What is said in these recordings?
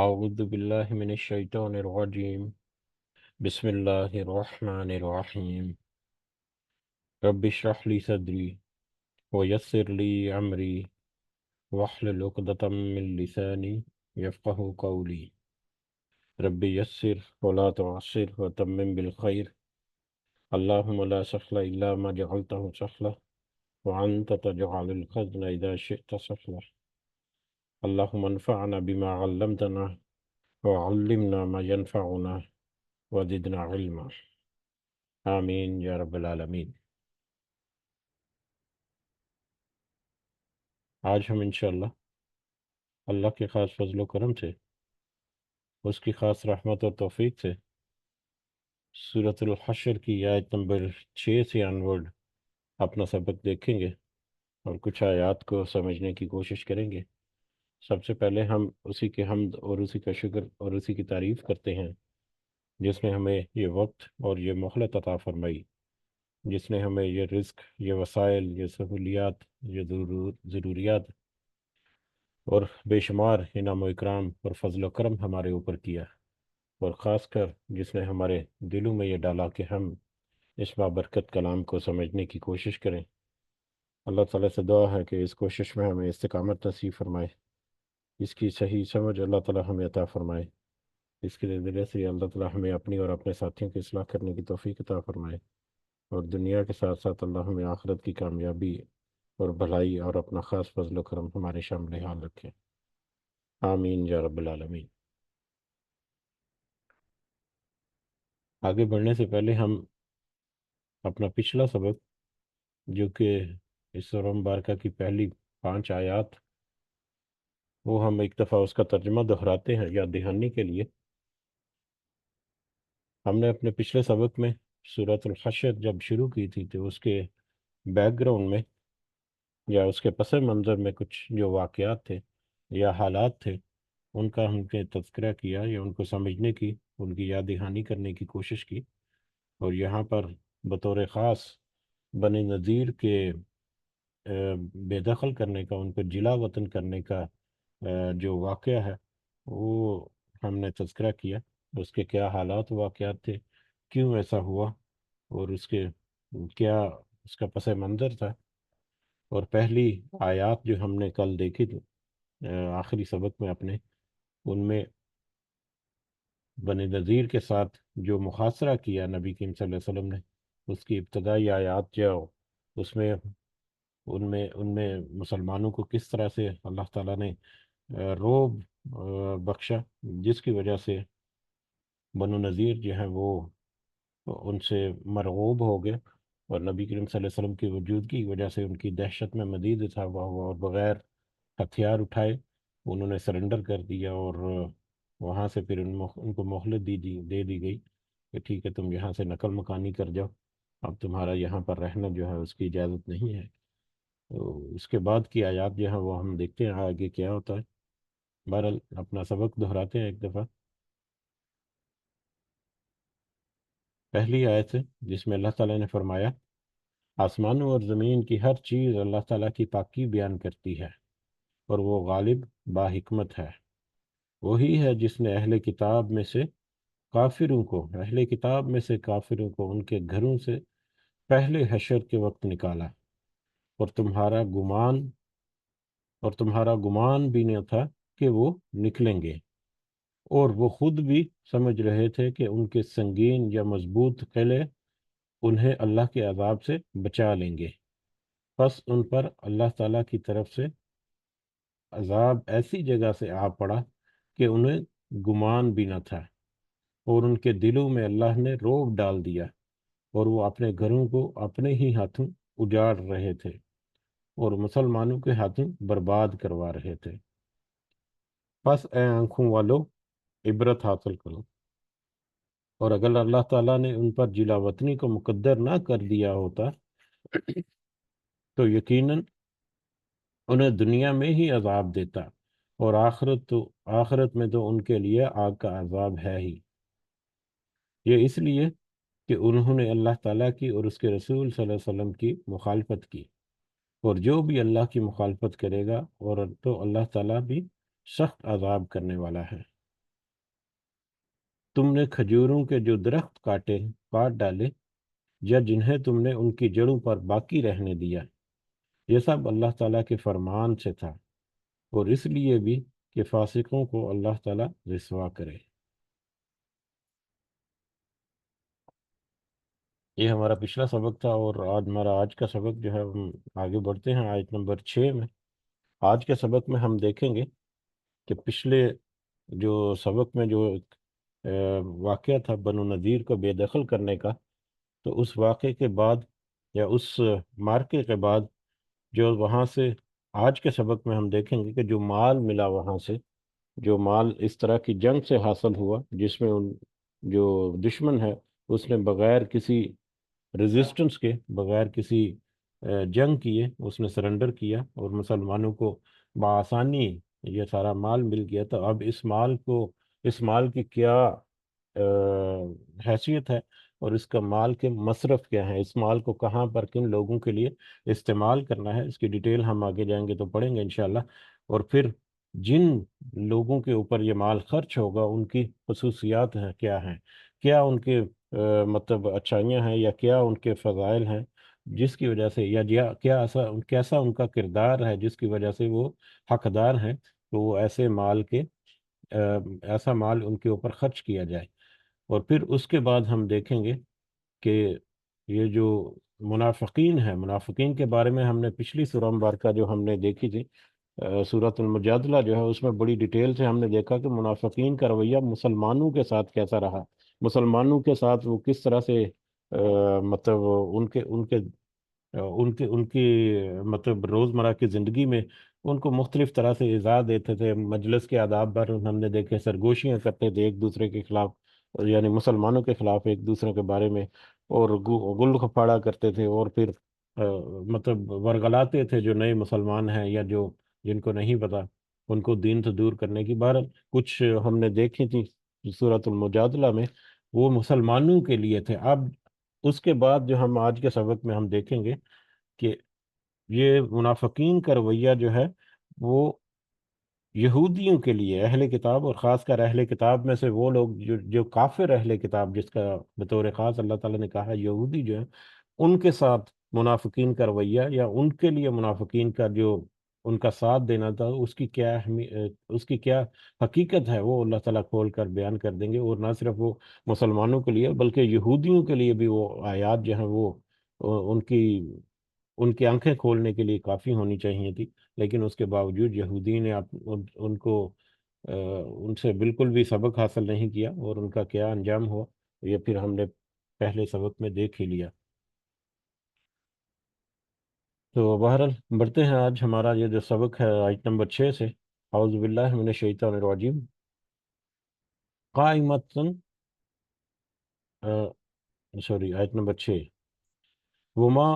أعوذ بالله من الشيطان الرجيم. بسم الله الرحمن الرحيم. رب اشرح لي صدري ويسر لي أمري واحلل عقدة من لساني يفقه قولي. رب يسر ولا تعسر وتمم بالخير. اللهم لا سهل إلا ما جعلته سهلا وأنت تجعل الحزن إذا شئت سهلا. اللهم انفعنا بما علمتنا وعلمنا ما ينفعنا وزدنا علما. آمین یا رب العالمین۔ آج ہم انشاءاللہ اللہ کے خاص فضل و کرم سے، اس کی خاص رحمت اور توفیق سے، سورۃ الحشر کی آیت نمبر 6 سے آنورڈ اپنا سبق دیکھیں گے اور کچھ آیات کو سمجھنے کی کوشش کریں گے۔ سب سے پہلے ہم اسی کے حمد اور اسی کا شکر اور اسی کی تعریف کرتے ہیں جس نے ہمیں یہ وقت اور یہ مہلت عطا فرمائی، جس نے ہمیں یہ رزق، یہ وسائل، یہ سہولیات، یہ ضروریات اور بے شمار انعام و اکرام اور فضل و کرم ہمارے اوپر کیا، اور خاص کر جس نے ہمارے دلوں میں یہ ڈالا کہ ہم اس بابرکت کلام کو سمجھنے کی کوشش کریں۔ اللہ تعالیٰ سے دعا ہے کہ اس کوشش میں ہمیں استقامت نصیب فرمائے، اس کی صحیح سمجھ اللہ تعالیٰ ہمیں عطا فرمائے، اس کے ذریعے سے اللہ تعالیٰ ہمیں اپنی اور اپنے ساتھیوں کی اصلاح کرنے کی توفیق عطا فرمائے، اور دنیا کے ساتھ ساتھ اللہ ہمیں آخرت کی کامیابی اور بھلائی اور اپنا خاص فضل و کرم ہمارے شامل حال رکھے۔ آمین یا رب العالمین۔ آگے بڑھنے سے پہلے ہم اپنا پچھلا سبق، جو کہ اس سورہ مبارکہ کی پہلی 5 آیات، وہ ہم ایک دفعہ اس کا ترجمہ دہراتے ہیں یاد دہانی کے لیے۔ ہم نے اپنے پچھلے سبق میں سورۃ الحشر جب شروع کی تھی تو اس کے بیک گراؤنڈ میں یا اس کے پس منظر میں کچھ جو واقعات تھے یا حالات تھے، ان کا ہم نے تذکرہ کیا یا ان کو سمجھنے کی، ان کی یاد دہانی کرنے کی کوشش کی، اور یہاں پر بطور خاص بنی نذیر کے بے دخل کرنے کا، ان پر جلا وطن کرنے کا جو واقعہ ہے وہ ہم نے تذکرہ کیا، اس کے کیا حالات و واقعات تھے، کیوں ایسا ہوا، اور اس کے کیا اس کا پس منظر تھا۔ اور پہلی آیات جو ہم نے کل دیکھی تھی آخری سبق میں اپنے، ان میں بنی نذیر کے ساتھ جو محاصرہ کیا نبی کریم صلی اللہ علیہ وسلم نے، اس کی ابتدائی آیات جو اس میں ان میں مسلمانوں کو کس طرح سے اللہ تعالیٰ نے روب بخشا، جس کی وجہ سے بنو نذیر جو ہیں وہ ان سے مرغوب ہو گئے، اور نبی کریم صلی اللہ علیہ وسلم کی وجودگی کی وجہ سے ان کی دہشت میں مزید اضافہ ہوا، اور بغیر ہتھیار اٹھائے انہوں نے سرنڈر کر دیا، اور وہاں سے پھر ان کو مہلت دے دی گئی کہ ٹھیک ہے، تم یہاں سے نقل مکانی کر جاؤ، اب تمہارا یہاں پر رہنا جو ہے اس کی اجازت نہیں ہے۔ تو اس کے بعد کی آیات جو ہیں وہ ہم دیکھتے ہیں آگے کیا ہوتا ہے۔ بہرحال اپنا سبق دہراتے ہیں ایک دفعہ۔ پہلی آیت ہے جس میں اللہ تعالیٰ نے فرمایا، آسمانوں اور زمین کی ہر چیز اللہ تعالیٰ کی پاکی بیان کرتی ہے، اور وہ غالب با حکمت ہے۔ وہی ہے جس نے اہل کتاب میں سے کافروں کو ان کے گھروں سے پہلے حشر کے وقت نکالا، اور تمہارا گمان بھی نہ تھا کہ وہ نکلیں گے، اور وہ خود بھی سمجھ رہے تھے کہ ان کے سنگین یا مضبوط قلعے انہیں اللہ کے عذاب سے بچا لیں گے، پس ان پر اللہ تعالیٰ کی طرف سے عذاب ایسی جگہ سے آ پڑا کہ انہیں گمان بھی نہ تھا، اور ان کے دلوں میں اللہ نے رعب ڈال دیا، اور وہ اپنے گھروں کو اپنے ہی ہاتھوں اجاڑ رہے تھے اور مسلمانوں کے ہاتھوں برباد کروا رہے تھے۔ پس اے آنکھوں والو، عبرت حاصل کرو، اور اگر اللہ تعالیٰ نے ان پر جلا وطنی کو مقدر نہ کر دیا ہوتا تو یقیناً انہیں دنیا میں ہی عذاب دیتا، اور آخرت میں تو ان کے لیے آگ کا عذاب ہے ہی۔ یہ اس لیے کہ انہوں نے اللہ تعالیٰ کی اور اس کے رسول صلی اللہ علیہ وسلم کی مخالفت کی، اور جو بھی اللہ کی مخالفت کرے گا اور تو اللہ تعالیٰ بھی سخت عذاب کرنے والا ہے۔ تم نے کھجوروں کے جو درخت کاٹ ڈالے، یا جنہیں تم نے ان کی جڑوں پر باقی رہنے دیا، یہ سب اللہ تعالیٰ کے فرمان سے تھا، اور اس لیے بھی کہ فاسقوں کو اللہ تعالیٰ رسوا کرے۔ یہ ہمارا پچھلا سبق تھا، اور ہمارا آج کا سبق جو ہے، ہم آگے بڑھتے ہیں آیت نمبر 6 میں۔ آج کے سبق میں ہم دیکھیں گے کہ پچھلے جو سبق میں جو واقعہ تھا بنو نذیر کو بے دخل کرنے کا، تو اس واقعے کے بعد یا اس مارکے کے بعد جو وہاں سے آج کے سبق میں ہم دیکھیں گے کہ جو مال ملا وہاں سے، جو مال اس طرح کی جنگ سے حاصل ہوا جس میں جو دشمن ہے اس نے بغیر کسی ریزسٹنس کے، بغیر کسی جنگ کیے اس نے سرنڈر کیا، اور مسلمانوں کو بآسانی یہ سارا مال مل گیا۔ تو اب اس مال کی کیا حیثیت ہے، اور اس کا مال کے مصرف کیا ہے، اس مال کو کہاں پر کن لوگوں کے لیے استعمال کرنا ہے، اس کی ڈیٹیل ہم آگے جائیں گے تو پڑھیں گے انشاءاللہ۔ اور پھر جن لوگوں کے اوپر یہ مال خرچ ہوگا ان کی خصوصیات ہیں کیا ہیں، کیا ان کے مطلب اچھائیاں ہیں، یا کیا ان کے فضائل ہیں جس کی وجہ سے، یا کیسا ان کا کردار ہے جس کی وجہ سے وہ حقدار ہیں، تو وہ ایسا مال ان کے اوپر خرچ کیا جائے۔ اور پھر اس کے بعد ہم دیکھیں گے کہ یہ جو منافقین ہیں، منافقین کے بارے میں ہم نے پچھلی سورہ مبارکہ جو ہم نے دیکھی تھی، سورۃ المجادلہ جو ہے، اس میں بڑی ڈیٹیل سے ہم نے دیکھا کہ منافقین کا رویہ مسلمانوں کے ساتھ کیسا رہا، مسلمانوں کے ساتھ وہ کس طرح سے مطلب ان کی مطلب روزمرہ کی زندگی میں ان کو مختلف طرح سے ایذا دیتے تھے، مجلس کے آداب پر ہم نے دیکھے سرگوشیاں کرتے تھے ایک دوسرے کے خلاف، یعنی مسلمانوں کے خلاف ایک دوسرے کے بارے میں، اور گل خپاڑا کرتے تھے، اور پھر مطلب ورگلاتے تھے جو نئے مسلمان ہیں یا جن کو نہیں پتا، ان کو دین سے دور کرنے کی۔ بہرحال کچھ ہم نے دیکھی تھی سورۃ المجادلہ میں، وہ مسلمانوں کے لیے تھے۔ اب اس کے بعد جو ہم آج کے سبق میں ہم دیکھیں گے کہ یہ منافقین کا رویہ جو ہے وہ یہودیوں کے لیے، اہل کتاب، اور خاص کر اہل کتاب میں سے وہ لوگ جو کافر اہل کتاب، جس کا بطور خاص اللہ تعالیٰ نے کہا یہودی جو ہے، ان کے ساتھ منافقین کا رویہ، یا ان کے لیے منافقین کا جو ان کا ساتھ دینا تھا، اس کی کیا حقیقت ہے، وہ اللہ تعالیٰ کھول کر بیان کر دیں گے۔ اور نہ صرف وہ مسلمانوں کے لیے بلکہ یہودیوں کے لیے بھی وہ آیات جو ہیں وہ ان کی ان کی آنکھیں کھولنے کے لیے کافی ہونی چاہیے تھی، لیکن اس کے باوجود یہودی نے ان کو ان سے بالکل بھی سبق حاصل نہیں کیا، اور ان کا کیا انجام ہوا یہ پھر ہم نے پہلے سبق میں دیکھ ہی لیا۔ تو بہرحال بڑھتے ہیں، آج ہمارا یہ جو سبق ہے آیت نمبر 6 سے، اعوذ باللہ من الشیطان الرجیم، قائمتن، سوری آیت نمبر 6، وما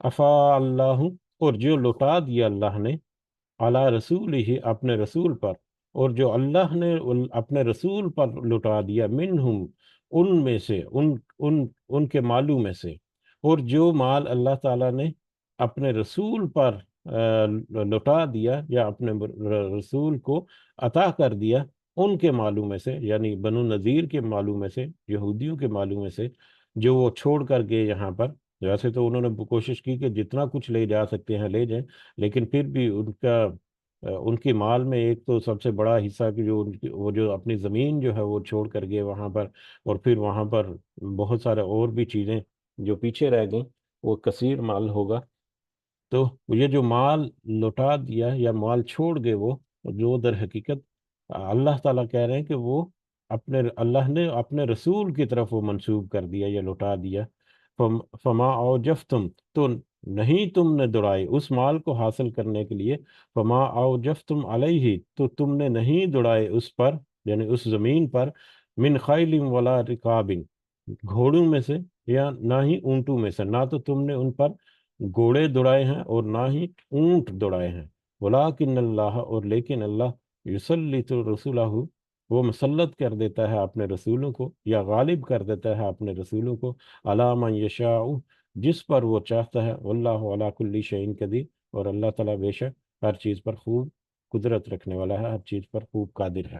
افا اللہ، اور جو لوٹا دیا اللہ نے، اعلیٰ رسول ہی اپنے رسول پر، اور جو اللہ نے اپنے رسول پر لٹا دیا، منہم ان میں سے، ان کے مالوں میں سے، اور جو مال اللہ تعالیٰ نے اپنے رسول پر لٹا دیا یا اپنے رسول کو عطا کر دیا، ان کے مالوں میں سے، یعنی بنو نذیر کے مالوں میں سے، یہودیوں کے مالوں میں سے، جو وہ چھوڑ کر گئے یہاں پر۔ ویسے تو انہوں نے کوشش کی کہ جتنا کچھ لے جا سکتے ہیں لے جائیں، لیکن پھر بھی ان کی مال میں ایک تو سب سے بڑا حصہ کہ وہ جو اپنی زمین جو ہے وہ چھوڑ کر گئے وہاں پر، اور پھر وہاں پر بہت سارے اور بھی چیزیں جو پیچھے رہ گئیں، وہ کثیر مال ہوگا۔ تو یہ جو مال لوٹا دیا یا مال چھوڑ گئے، وہ جو در حقیقت اللہ تعالیٰ کہہ رہے ہیں کہ وہ اللہ نے اپنے رسول کی طرف وہ منسوب کر دیا یا لوٹا دیا۔ فما اوجفتم، تو نہیں تم نے دوڑائے اس مال کو حاصل کرنے کے لیے، فما اوجفتم علیہ، تو تم نے نہیں دوڑائے اس پر، یعنی اس زمین پر، من خیل ولا رکاب، گھوڑوں میں سے یا نہ ہی اونٹوں میں سے، نہ تو تم نے ان پر گھوڑے دوڑائے ہیں اور نہ ہی اونٹ دوڑائے ہیں، ولیکن اللہ، اور لیکن اللہ، یسلط رسولہ، وہ مسلط کر دیتا ہے اپنے رسولوں کو، یا غالب کر دیتا ہے اپنے رسولوں کو، علی من یشاء، جس پر وہ چاہتا ہے، واللہ علی کل شیء قدیر، اور اللہ تعالیٰ بے شک ہر چیز پر خوب قدرت رکھنے والا ہے، ہر چیز پر خوب قادر ہے۔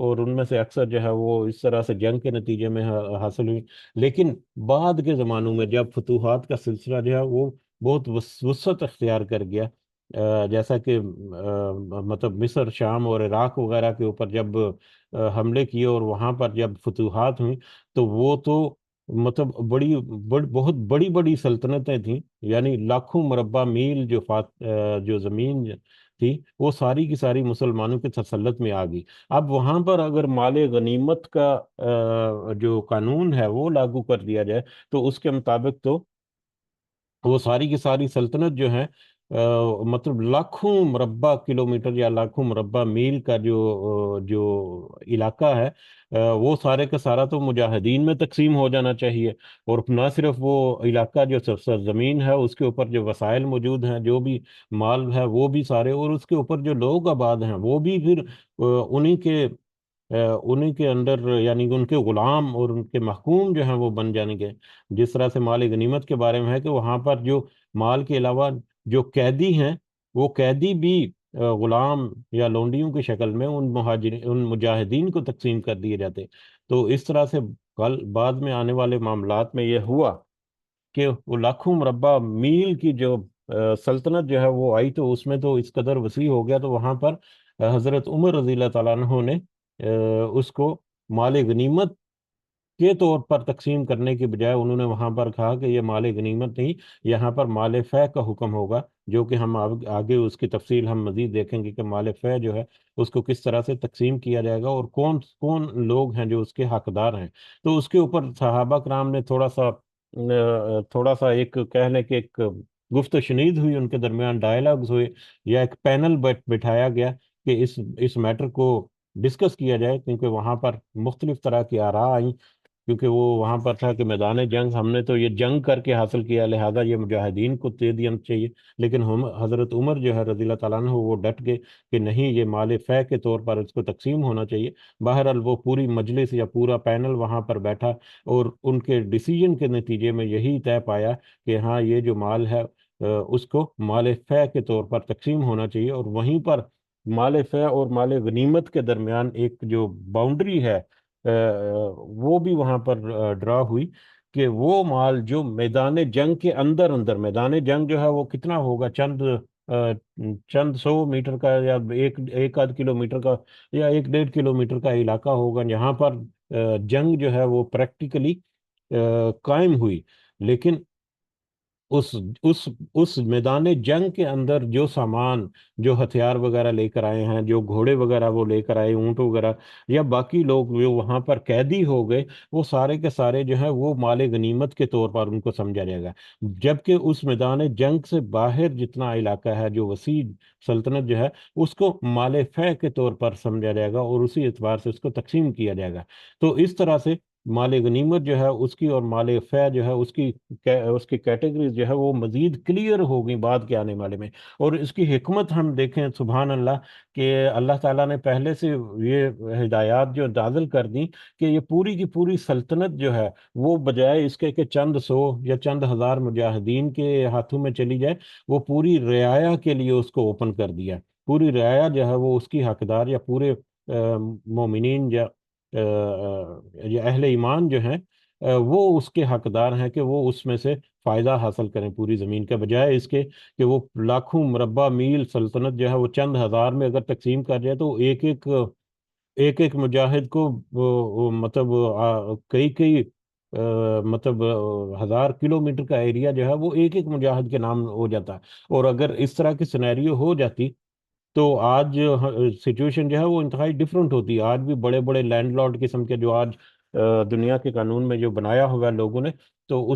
اور ان میں سے اکثر جو ہے وہ اس طرح سے جنگ کے نتیجے میں حاصل ہوئی۔ لیکن بعد کے زمانوں میں جب فتوحات کا سلسلہ جو ہے وہ بہت وسعت اختیار کر گیا، جیسا کہ مطلب مصر، شام اور عراق وغیرہ کے اوپر جب حملے کیے اور وہاں پر جب فتوحات ہوئیں، تو وہ تو مطلب بہت بڑی بڑی سلطنتیں تھیں، یعنی لاکھوں مربع میل جو زمین تھی وہ ساری کی ساری مسلمانوں کے تسلط میں آ گئی۔ اب وہاں پر اگر مال غنیمت کا جو قانون ہے وہ لاگو کر دیا جائے، تو اس کے مطابق تو وہ ساری کی ساری سلطنت جو ہے مطلب لاکھوں مربع کلومیٹر یا لاکھوں مربع میل کا جو علاقہ ہے، وہ سارے کا سارا تو مجاہدین میں تقسیم ہو جانا چاہیے۔ اور نہ صرف وہ علاقہ جو سرزمین ہے اس کے اوپر جو وسائل موجود ہیں، جو بھی مال ہے وہ بھی سارے، اور اس کے اوپر جو لوگ آباد ہیں وہ بھی پھر انہی کے انہی کے اندر، یعنی ان کے غلام اور ان کے محکوم جو ہیں وہ بن جائیں گے۔ جس طرح سے مال غنیمت کے بارے میں ہے کہ وہاں پر جو مال کے علاوہ جو قیدی ہیں، وہ قیدی بھی غلام یا لونڈیوں کی شکل میں ان مجاہدین کو تقسیم کر دیے جاتے۔ تو اس طرح سے کل بعد میں آنے والے معاملات میں یہ ہوا کہ وہ لاکھوں مربع میل کی جو سلطنت جو ہے وہ آئی، تو اس میں تو اس قدر وسیع ہو گیا، تو وہاں پر حضرت عمر رضی اللہ تعالیٰ عنہ نے اس کو مال غنیمت کے طور پر تقسیم کرنے کے بجائے انہوں نے وہاں پر کہا کہ یہ مال غنیمت نہیں، یہاں پر مال فے کا حکم ہوگا، جو کہ ہم آگے اس کی تفصیل ہم مزید دیکھیں گے کہ مال فے جو ہے اس کو کس طرح سے تقسیم کیا جائے گا اور کون کون لوگ ہیں جو اس کے حقدار ہیں۔ تو اس کے اوپر صحابہ کرام نے تھوڑا سا ایک کہہ لیں کہ ایک گفت و شنید ہوئی، ان کے درمیان ڈائلاگز ہوئے، یا ایک پینل بٹھایا گیا کہ اس میٹر کو ڈسکس کیا جائے، کیونکہ وہاں پر مختلف طرح کی آراء آئیں، کیونکہ وہ وہاں پر تھا کہ میدان جنگ ہم نے تو یہ جنگ کر کے حاصل کیا، لہذا یہ مجاہدین کو دے دینا چاہیے۔ لیکن ہم حضرت عمر جو ہے رضی اللہ تعالیٰ عنہ وہ ڈٹ گئے کہ نہیں، یہ مال فے کے طور پر اس کو تقسیم ہونا چاہیے۔ بہرحال وہ پوری مجلس یا پورا پینل وہاں پر بیٹھا، اور ان کے ڈیسیجن کے نتیجے میں یہی طے پایا کہ ہاں یہ جو مال ہے اس کو مال فے کے طور پر تقسیم ہونا چاہیے۔ اور وہیں پر مال فے اور مال غنیمت کے درمیان ایک جو باؤنڈری ہے وہ بھی وہاں پر ڈرا ہوئی کہ وہ مال جو میدان جنگ کے اندر اندر، میدان جنگ جو ہے وہ کتنا ہوگا، چند سو میٹر کا یا ایک آدھ کلومیٹر کا یا 1.5 کلومیٹر کا علاقہ ہوگا، جہاں پر جنگ جو ہے وہ پریکٹیکلی قائم ہوئی۔ لیکن اس اس اس میدان جنگ کے اندر جو سامان، جو ہتھیار وغیرہ لے کر آئے ہیں، جو گھوڑے وغیرہ وہ لے کر آئے، اونٹ وغیرہ، یا باقی لوگ جو وہاں پر قیدی ہو گئے، وہ سارے کے سارے جو ہیں وہ مال غنیمت کے طور پر ان کو سمجھا جائے گا۔ جبکہ اس میدان جنگ سے باہر جتنا علاقہ ہے، جو وسیع سلطنت جو ہے، اس کو مال فے کے طور پر سمجھا جائے گا اور اسی اعتبار سے اس کو تقسیم کیا جائے گا۔ تو اس طرح سے مال غنیمت جو ہے اس کی اور مال فے جو ہے اس کی کیٹیگریز جو ہے وہ مزید کلیئر ہو گئی بعد کے آنے والے میں۔ اور اس کی حکمت ہم دیکھیں، سبحان اللہ، کہ اللہ تعالیٰ نے پہلے سے یہ ہدایات جو نازل کر دیں کہ یہ پوری کی پوری سلطنت جو ہے وہ بجائے اس کے کہ چند سو یا چند ہزار مجاہدین کے ہاتھوں میں چلی جائے، وہ پوری رعایا کے لیے اس کو اوپن کر دیا۔ پوری رعایا جو ہے وہ اس کی حقدار، یا پورے مومنین یا اہل ایمان جو ہیں وہ اس کے حقدار ہیں کہ وہ اس میں سے فائدہ حاصل کریں پوری زمین کا، بجائے اس کے کہ وہ لاکھوں مربع میل سلطنت جو ہے وہ چند ہزار میں اگر تقسیم کر جائے، تو ایک ایک مجاہد کو مطلب کئی کئی مطلب 1000 کلومیٹر کا ایریا جو ہے وہ ایک ایک مجاہد کے نام ہو جاتا۔ اور اگر اس طرح کی سینیریو ہو جاتی تو آج سچویشن جو ہے وہ انتہائی ڈفرینٹ ہوتی ہے۔ آج بھی بڑے بڑے لینڈ لارڈ قسم کے جو آج دنیا کے قانون میں جو بنایا ہوا ہے لوگوں نے، تو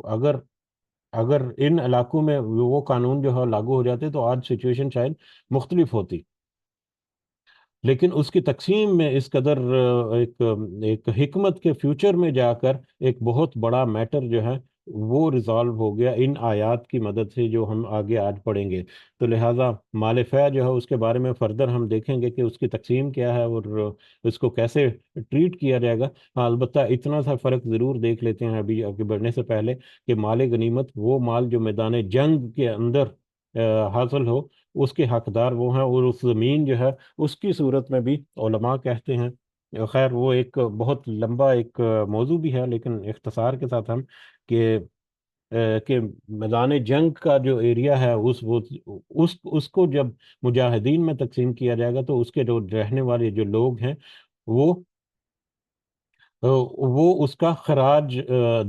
اگر اگر ان علاقوں میں وہ قانون جو ہے لاگو ہو جاتے تو آج سچویشن شاید مختلف ہوتی۔ لیکن اس کی تقسیم میں اس قدر ایک حکمت کے فیوچر میں جا کر ایک بہت بڑا میٹر جو ہے وہ ریزالو ہو گیا ان آیات کی مدد سے، جو ہم آگے آج پڑھیں گے۔ تو لہٰذا مال فے جو ہے اس کے بارے میں فردر ہم دیکھیں گے کہ اس کی تقسیم کیا ہے اور اس کو کیسے ٹریٹ کیا جائے گا۔ ہاں، البتہ اتنا سا فرق ضرور دیکھ لیتے ہیں ابھی آگے بڑھنے سے پہلے، کہ مال غنیمت وہ مال جو میدان جنگ کے اندر حاصل ہو، اس کے حقدار وہ ہیں، اور اس زمین جو ہے اس کی صورت میں بھی علماء کہتے ہیں، خیر وہ ایک بہت لمبا ایک موضوع بھی ہے، لیکن اختصار کے ساتھ ہم کہ کہ میدان جنگ کا جو ایریا ہے اس کو جب مجاہدین میں تقسیم کیا جائے گا تو اس کے جو رہنے والے جو لوگ ہیں وہ وہ اس کا خراج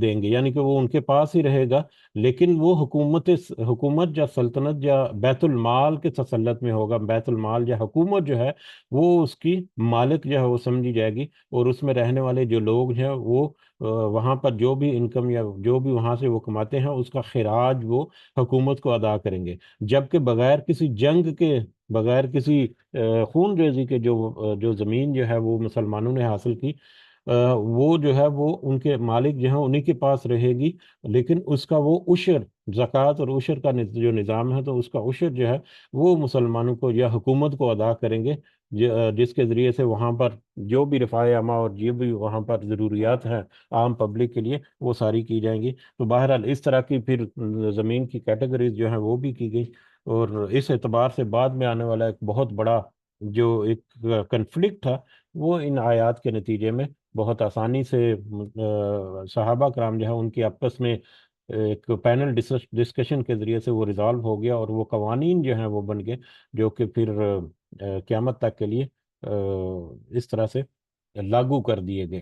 دیں گے، یعنی کہ وہ ان کے پاس ہی رہے گا، لیکن وہ حکومت یا سلطنت یا بیت المال کے تسلط میں ہوگا، بیت المال یا حکومت جو ہے وہ اس کی مالک جو ہے وہ سمجھی جائے گی، اور اس میں رہنے والے جو لوگ ہیں وہ وہاں پر جو بھی انکم یا جو بھی وہاں سے وہ کماتے ہیں اس کا خراج وہ حکومت کو ادا کریں گے، جبکہ بغیر کسی جنگ کے، بغیر کسی خون ریزی کے جو زمین جو ہے وہ مسلمانوں نے حاصل کی، وہ جو ہے وہ ان کے مالک جو ہیں انہی کے پاس رہے گی، لیکن اس کا وہ عشر، زکوٰۃ اور عشر کا جو نظام ہے تو اس کا عشر جو ہے وہ مسلمانوں کو یا حکومت کو ادا کریں گے، جس کے ذریعے سے وہاں پر جو بھی رفاہ عامہ اور جو بھی وہاں پر ضروریات ہیں عام پبلک کے لیے وہ ساری کی جائیں گی۔ تو بہرحال اس طرح کی پھر زمین کی کیٹیگریز جو ہیں وہ بھی کی گئی، اور اس اعتبار سے بعد میں آنے والا ایک بہت بڑا جو ایک کنفلکٹ تھا وہ ان آیات کے نتیجے میں بہت آسانی سے صحابہ کرام جو ہے ان کی آپس میں ایک پینل ڈسکشن کے ذریعے سے وہ ریزالو ہو گیا، اور وہ قوانین جو ہیں وہ بن گئے جو کہ پھر قیامت تک کے لیے اس طرح سے لاگو کر دیے گئے۔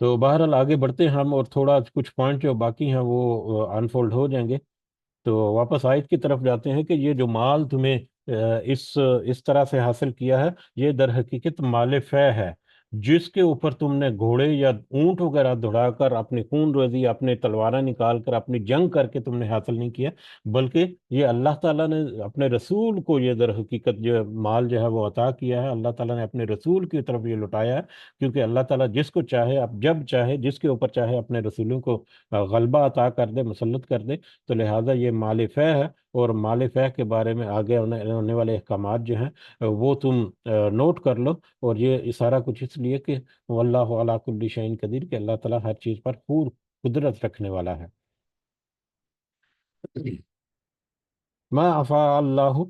تو بہرحال آگے بڑھتے ہیں ہم، اور تھوڑا کچھ پوائنٹ جو باقی ہیں وہ انفولڈ ہو جائیں گے۔ تو واپس آیت کی طرف جاتے ہیں کہ یہ جو مال تمہیں اس طرح سے حاصل کیا ہے، یہ در حقیقت مال فے ہے، جس کے اوپر تم نے گھوڑے یا اونٹ وغیرہ دوڑا کر اپنی خون ریزی، اپنے تلواریں نکال کر اپنی جنگ کر کے تم نے حاصل نہیں کیا، بلکہ یہ اللہ تعالیٰ نے اپنے رسول کو یہ در حقیقت جو مال جو ہے وہ عطا کیا ہے، اللہ تعالیٰ نے اپنے رسول کی طرف یہ لٹایا ہے، کیونکہ اللہ تعالیٰ جس کو چاہے، اب جب چاہے جس کے اوپر چاہے اپنے رسولوں کو غلبہ عطا کر دے، مسلط کر دے، تو لہٰذا یہ مال فے ہے، اور مال فے کے بارے میں آگے ہونے والے احکامات جو ہیں وہ تم نوٹ کر لو، اور یہ سارا کچھ اس لیے کہ واللہ علی کل شیء قدیر، کہ اللہ تعالیٰ ہر چیز پر پور قدرت رکھنے والا ہے۔ ما افاء اللہ،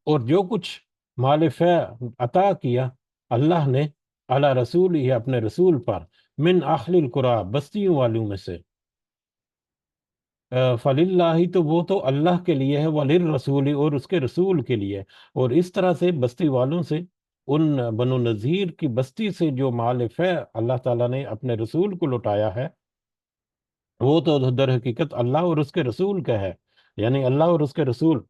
اور جو کچھ مال فے عطا کیا اللہ نے علی رسول ہی، اپنے رسول پر، من اہل القریٰ، بستیوں والوں میں سے، فللہ، تو وہ تو اللہ کے لیے ہے، وللرسول، اور اس کے رسول کے لیے، اور اس طرح سے بستی والوں سے، ان بنو نذیر کی بستی سے جو مال فے اللہ تعالیٰ نے اپنے رسول کو لوٹایا ہے، وہ تو در حقیقت اللہ اور اس کے رسول کا ہے، یعنی اللہ اور اس کے رسول،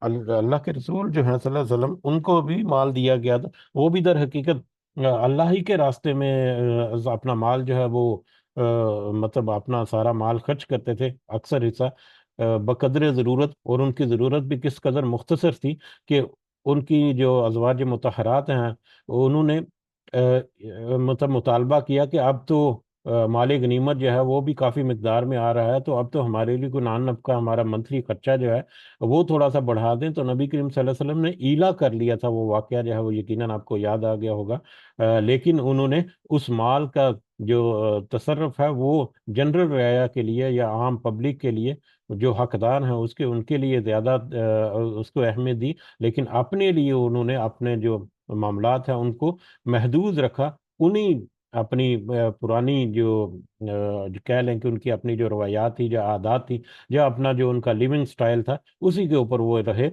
اللہ کے رسول جو ہیں صلی اللہ علیہ وسلم، ان کو بھی مال دیا گیا تھا، وہ بھی در حقیقت اللہ ہی کے راستے میں اپنا مال جو ہے وہ مطلب اپنا سارا مال خرچ کرتے تھے، اکثر حصہ بقدر ضرورت، اور ان کی ضرورت بھی کس قدر مختصر تھی کہ ان کی جو ازواج مطہرات ہیں انہوں نے مطلب مطالبہ کیا کہ اب تو مال غنیمت جو ہے وہ بھی کافی مقدار میں آ رہا ہے، تو اب تو ہمارے لیے کوئی نان نفقہ، ہمارا منتھلی خرچہ جو ہے وہ تھوڑا سا بڑھا دیں، تو نبی کریم صلی اللہ علیہ وسلم نے ایلا کر لیا تھا، وہ واقعہ جو ہے وہ یقیناً آپ کو یاد آ گیا ہوگا، لیکن انہوں نے اس مال کا جو تصرف ہے وہ جنرل رعایا کے لیے یا عام پبلک کے لیے جو حقدار ہیں اس کے، ان کے لیے زیادہ اس کو اہمیت دی، لیکن اپنے لیے انہوں نے اپنے جو معاملات ہیں ان کو محدود رکھا، انہی اپنی پرانی جو کہہ لیں کہ ان کی اپنی جو روایات تھی، جو عادات تھی، جو اپنا جو ان کا لیونگ سٹائل تھا اسی کے اوپر وہ رہے،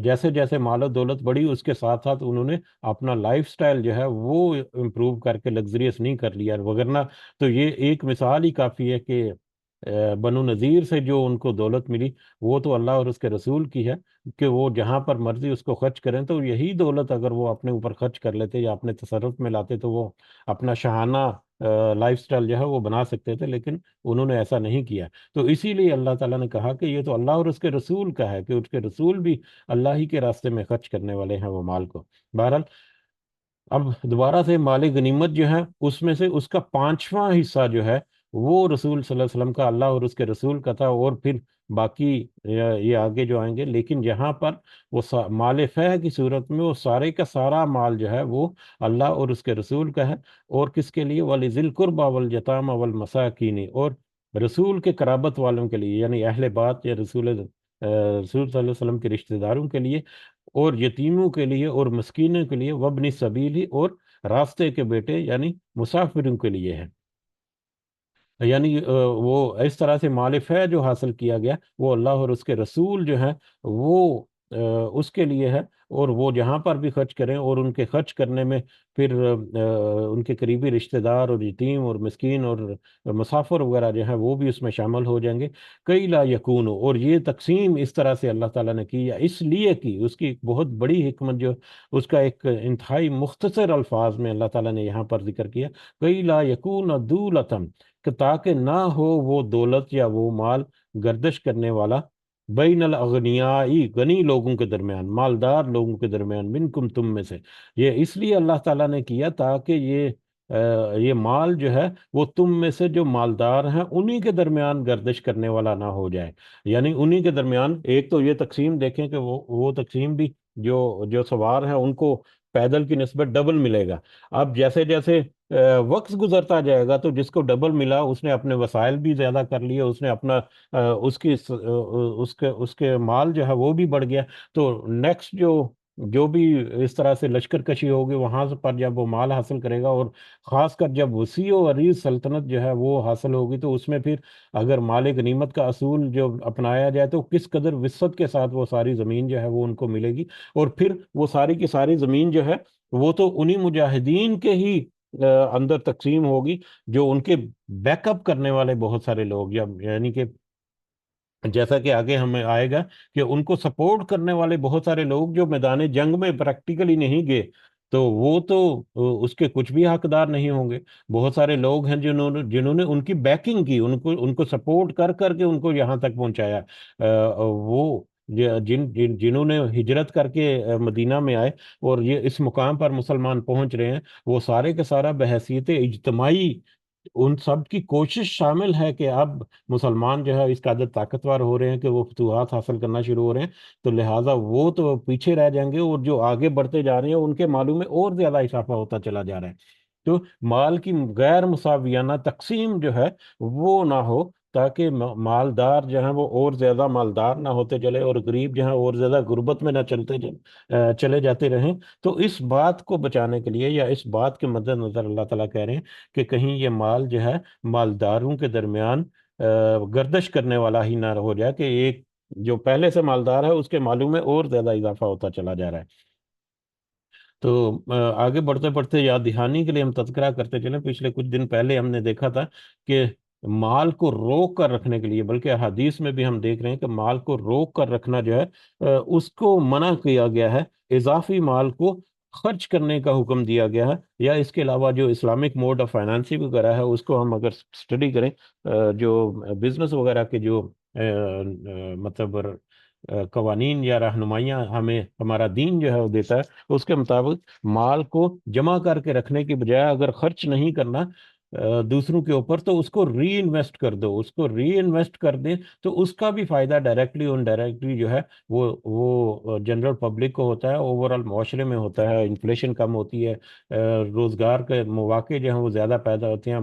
جیسے جیسے مال و دولت بڑھی اس کے ساتھ ساتھ انہوں نے اپنا لائف سٹائل جو ہے وہ امپروو کر کے لگزریس نہیں کر لیا، وگرنہ تو یہ ایک مثال ہی کافی ہے کہ بنو نذیر سے جو ان کو دولت ملی وہ تو اللہ اور اس کے رسول کی ہے، کہ وہ جہاں پر مرضی اس کو خرچ کریں، تو یہی دولت اگر وہ اپنے اوپر خرچ کر لیتے یا اپنے تصرف میں لاتے تو وہ اپنا شاہانہ لائف سٹائل جو ہے وہ بنا سکتے تھے، لیکن انہوں نے ایسا نہیں کیا، تو اسی لیے اللہ تعالیٰ نے کہا کہ یہ تو اللہ اور اس کے رسول کا ہے، کہ اس کے رسول بھی اللہ ہی کے راستے میں خرچ کرنے والے ہیں وہ مال کو۔ بہرحال اب دوبارہ سے مال غنیمت جو ہے اس میں سے اس کا پانچواں حصہ جو ہے وہ رسول صلی اللہ علیہ وسلم کا، اللہ اور اس کے رسول کا تھا، اور پھر باقی یہ آگے جو آئیں گے، لیکن یہاں پر وہ مال فے کی صورت میں وہ سارے کا سارا مال جو ہے وہ اللہ اور اس کے رسول کا ہے، اور کس کے لیے؟ وَلِذِي الْقُرْبَى وَالْيَتَامَى وَالْمَسَاكِينِ، اور رسول کے قرابت والوں کے لیے، یعنی اہل بیت یا رسول رسول صلی اللہ علیہ وسلم کے رشتہ داروں کے لیے اور یتیموں کے لیے اور مسکینوں کے لیے، وابن السبیل اور راستے کے بیٹے یعنی مسافروں کے لیے ہے۔ یعنی وہ اس طرح سے مال فیض جو حاصل کیا گیا وہ اللہ اور اس کے رسول جو ہیں وہ اس کے لیے ہے، اور وہ جہاں پر بھی خرچ کریں اور ان کے خرچ کرنے میں پھر ان کے قریبی رشتہ دار اور یتیم اور مسکین اور مسافر وغیرہ جو ہیں وہ بھی اس میں شامل ہو جائیں گے۔ کئی لا یکون، اور یہ تقسیم اس طرح سے اللہ تعالیٰ نے کی، یا اس لیے کی، اس کی ایک بہت بڑی حکمت جو اس کا ایک انتہائی مختصر الفاظ میں اللہ تعالیٰ نے یہاں پر ذکر کیا، کئی لا یکون دولتم، کہ تاکہ نہ ہو وہ دولت یا وہ مال گردش کرنے والا بین الاغنیائی، غنی لوگوں کے درمیان، مالدار لوگوں کے درمیان، منکم، تم میں سے۔ یہ اس لیے اللہ تعالیٰ نے کیا تاکہ یہ مال جو ہے وہ تم میں سے جو مالدار ہیں انہی کے درمیان گردش کرنے والا نہ ہو جائے، یعنی انہی کے درمیان ایک تو یہ تقسیم دیکھیں کہ وہ تقسیم بھی جو جو سوار ہیں ان کو پیدل کی نسبت ڈبل ملے گا۔ اب جیسے جیسے وقت گزرتا جائے گا تو جس کو ڈبل ملا اس نے اپنے وسائل بھی زیادہ کر لیے، اس نے اپنا اس کے مال جو ہے وہ بھی بڑھ گیا، تو نیکسٹ جو بھی اس طرح سے لشکر کشی ہوگی وہاں پر جب وہ مال حاصل کرے گا، اور خاص کر جب وسیع و عریض سلطنت جو ہے وہ حاصل ہوگی، تو اس میں پھر اگر مال غنیمت کا اصول جو اپنایا جائے تو کس قدر وسعت کے ساتھ وہ ساری زمین جو ہے وہ ان کو ملے گی، اور پھر وہ ساری کی ساری زمین جو ہے وہ تو انہی مجاہدین کے ہی اندر تقسیم ہوگی جو ان کے بیک اپ کرنے والے بہت سارے لوگ، یا یعنی کہ جیسا کہ آگے ہمیں آئے گا کہ ان کو سپورٹ کرنے والے بہت سارے لوگ جو میدان جنگ میں پریکٹیکلی نہیں گئے، تو وہ تو اس کے کچھ بھی حقدار نہیں ہوں گے۔ بہت سارے لوگ ہیں جنہوں نے ان کی بیکنگ کی، ان کو سپورٹ کر کر کے ان کو یہاں تک پہنچایا، وہ جنہوں نے ہجرت کر کے مدینہ میں آئے اور یہ اس مقام پر مسلمان پہنچ رہے ہیں، وہ سارے کے سارا بحیثیت اجتماعی ان سب کی کوشش شامل ہے کہ اب مسلمان جو ہے اس قدر طاقتور ہو رہے ہیں کہ وہ فتوحات حاصل کرنا شروع ہو رہے ہیں، تو لہٰذا وہ تو پیچھے رہ جائیں گے، اور جو آگے بڑھتے جا رہے ہیں ان کے مالوں میں اور زیادہ اضافہ ہوتا چلا جا رہا ہے۔ تو مال کی غیر مساویانہ تقسیم جو ہے وہ نہ ہو، تاکہ مالدار جو ہیں وہ اور زیادہ مالدار نہ ہوتے چلے اور غریب جو ہیں اور زیادہ غربت میں نہ چلے جاتے رہیں۔ تو اس بات کو بچانے کے لیے، یا اس بات کے مد نظر اللہ تعالیٰ کہہ رہے ہیں کہ کہیں یہ مال جو ہے مالداروں کے درمیان گردش کرنے والا ہی نہ ہو جائے، کہ ایک جو پہلے سے مالدار ہے اس کے مالوں میں اور زیادہ اضافہ ہوتا چلا جا رہا ہے۔ تو آگے بڑھتے بڑھتے یاد دہانی کے لیے ہم تذکرہ کرتے چلیں، پچھلے کچھ دن پہلے ہم نے دیکھا تھا کہ مال کو روک کر رکھنے کے لیے، بلکہ حدیث میں بھی ہم دیکھ رہے ہیں کہ مال کو روک کر رکھنا جو ہے اس کو منع کیا گیا ہے، اضافی مال کو خرچ کرنے کا حکم دیا گیا ہے، یا اس کے علاوہ جو اسلامک موڈ آف فائنانسنگ وغیرہ ہے اس کو ہم اگر اسٹڈی کریں، جو بزنس وغیرہ کے جو مطلب قوانین یا رہنمائیاں ہمیں ہمارا دین جو ہے وہ دیتا ہے، اس کے مطابق مال کو جمع کر کے رکھنے کی بجائے اگر خرچ نہیں کرنا دوسروں کے اوپر، تو اس کو ری انویسٹ کر دو، اس کو ری انویسٹ کر دیں تو اس کا بھی فائدہ ڈائریکٹلی اور انڈائریکٹلی جو ہے وہ جنرل پبلک کو ہوتا ہے، اوور آل معاشرے میں ہوتا ہے، انفلیشن کم ہوتی ہے، روزگار کے مواقع جو ہیں وہ زیادہ پیدا ہوتے ہیں،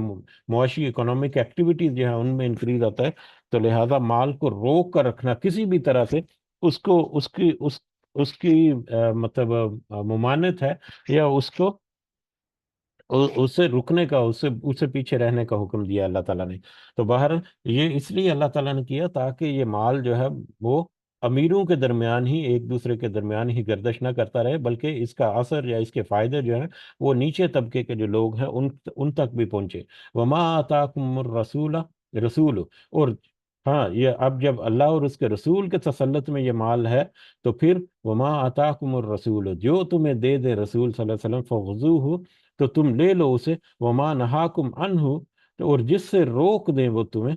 معاشی اکنامک ایکٹیویٹیز جو ہیں ان میں انکریز آتا ہے۔ تو لہذا مال کو روک کر رکھنا کسی بھی طرح سے اس کو اس کی مطلب ممانعت ہے، یا اس سے رکنے کا، اس سے پیچھے رہنے کا حکم دیا اللہ تعالیٰ نے۔ تو باہر یہ اس لیے اللہ تعالیٰ نے کیا تاکہ یہ مال جو ہے وہ امیروں کے درمیان ہی، ایک دوسرے کے درمیان ہی گردش نہ کرتا رہے، بلکہ اس کا اثر یا اس کے فائدے جو ہیں وہ نیچے طبقے کے جو لوگ ہیں ان تک بھی پہنچے۔ وما آتاکم الرسول، رسول، اور ہاں یہ اب جب اللہ اور اس کے رسول کے تسلط میں یہ مال ہے، تو پھر وما آتاکم الرسول، جو تمہیں دے دے رسول صلی اللہ علیہ وسلم، فخذوہ، تو تم لے لو اسے، وما نہاکم عنہ، اور جس سے روک دیں وہ تمہیں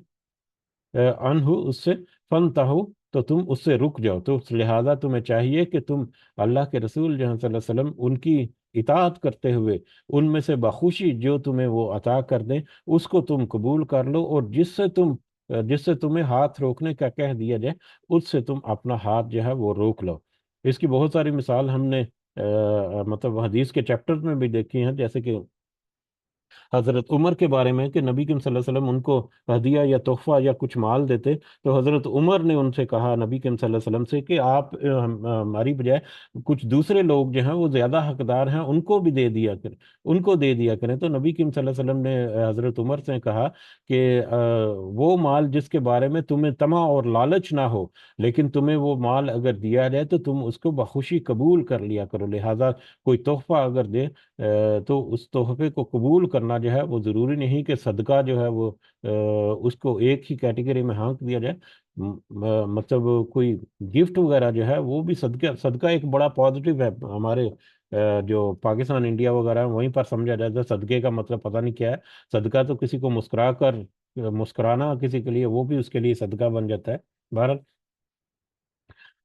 عنہ اس سے، فنتہو، تو تم اس سے رک جاؤ۔ تو لہذا تمہیں چاہیے کہ تم اللہ کے رسول جو ہیں صلی اللہ علیہ وسلم ان کی اطاعت کرتے ہوئے ان میں سے بخوشی جو تمہیں وہ عطا کر دیں اس کو تم قبول کر لو، اور جس سے تمہیں ہاتھ روکنے کا کہہ دیا جائے اس سے تم اپنا ہاتھ جو ہے وہ روک لو۔ اس کی بہت ساری مثال ہم نے مطلب حدیث کے چیپٹر میں بھی دیکھی ہیں، جیسے کہ حضرت عمر کے بارے میں کہ نبی کریم صلی اللہ علیہ وسلم ان کو ہدیہ یا تحفہ یا کچھ مال دیتے، تو حضرت عمر نے ان سے کہا نبی کریم صلی اللہ علیہ وسلم سے کہ آپ ہماری بجائے کچھ دوسرے لوگ جو ہیں وہ زیادہ حقدار ہیں، ان کو بھی دے دیا کریں، ان کو دے دیا کریں۔ تو نبی کریم صلی اللہ علیہ وسلم نے حضرت عمر سے کہا کہ وہ مال جس کے بارے میں تمہیں طمع اور لالچ نہ ہو، لیکن تمہیں وہ مال اگر دیا جائے تو تم اس کو بخوشی قبول کر لیا کرو، لہذا کوئی تحفہ اگر دے تو اس تحفے کو قبول کرنا جو ہے وہ ضروری نہیں کہ صدقہ جو ہے وہ اس کو ایک ہی کیٹیگری میں ہانک دیا جائے۔ مطلب کوئی گفٹ وغیرہ جو ہے وہ بھی صدقہ، صدقہ ایک بڑا پازیٹیو ہے ہمارے جو پاکستان انڈیا وغیرہ ہے وہیں پر سمجھا جاتا ہے۔ صدقے کا مطلب پتہ نہیں کیا ہے، صدقہ تو کسی کو مسکرا کر مسکرانا کسی کے لیے وہ بھی اس کے لیے صدقہ بن جاتا ہے۔ بہرحال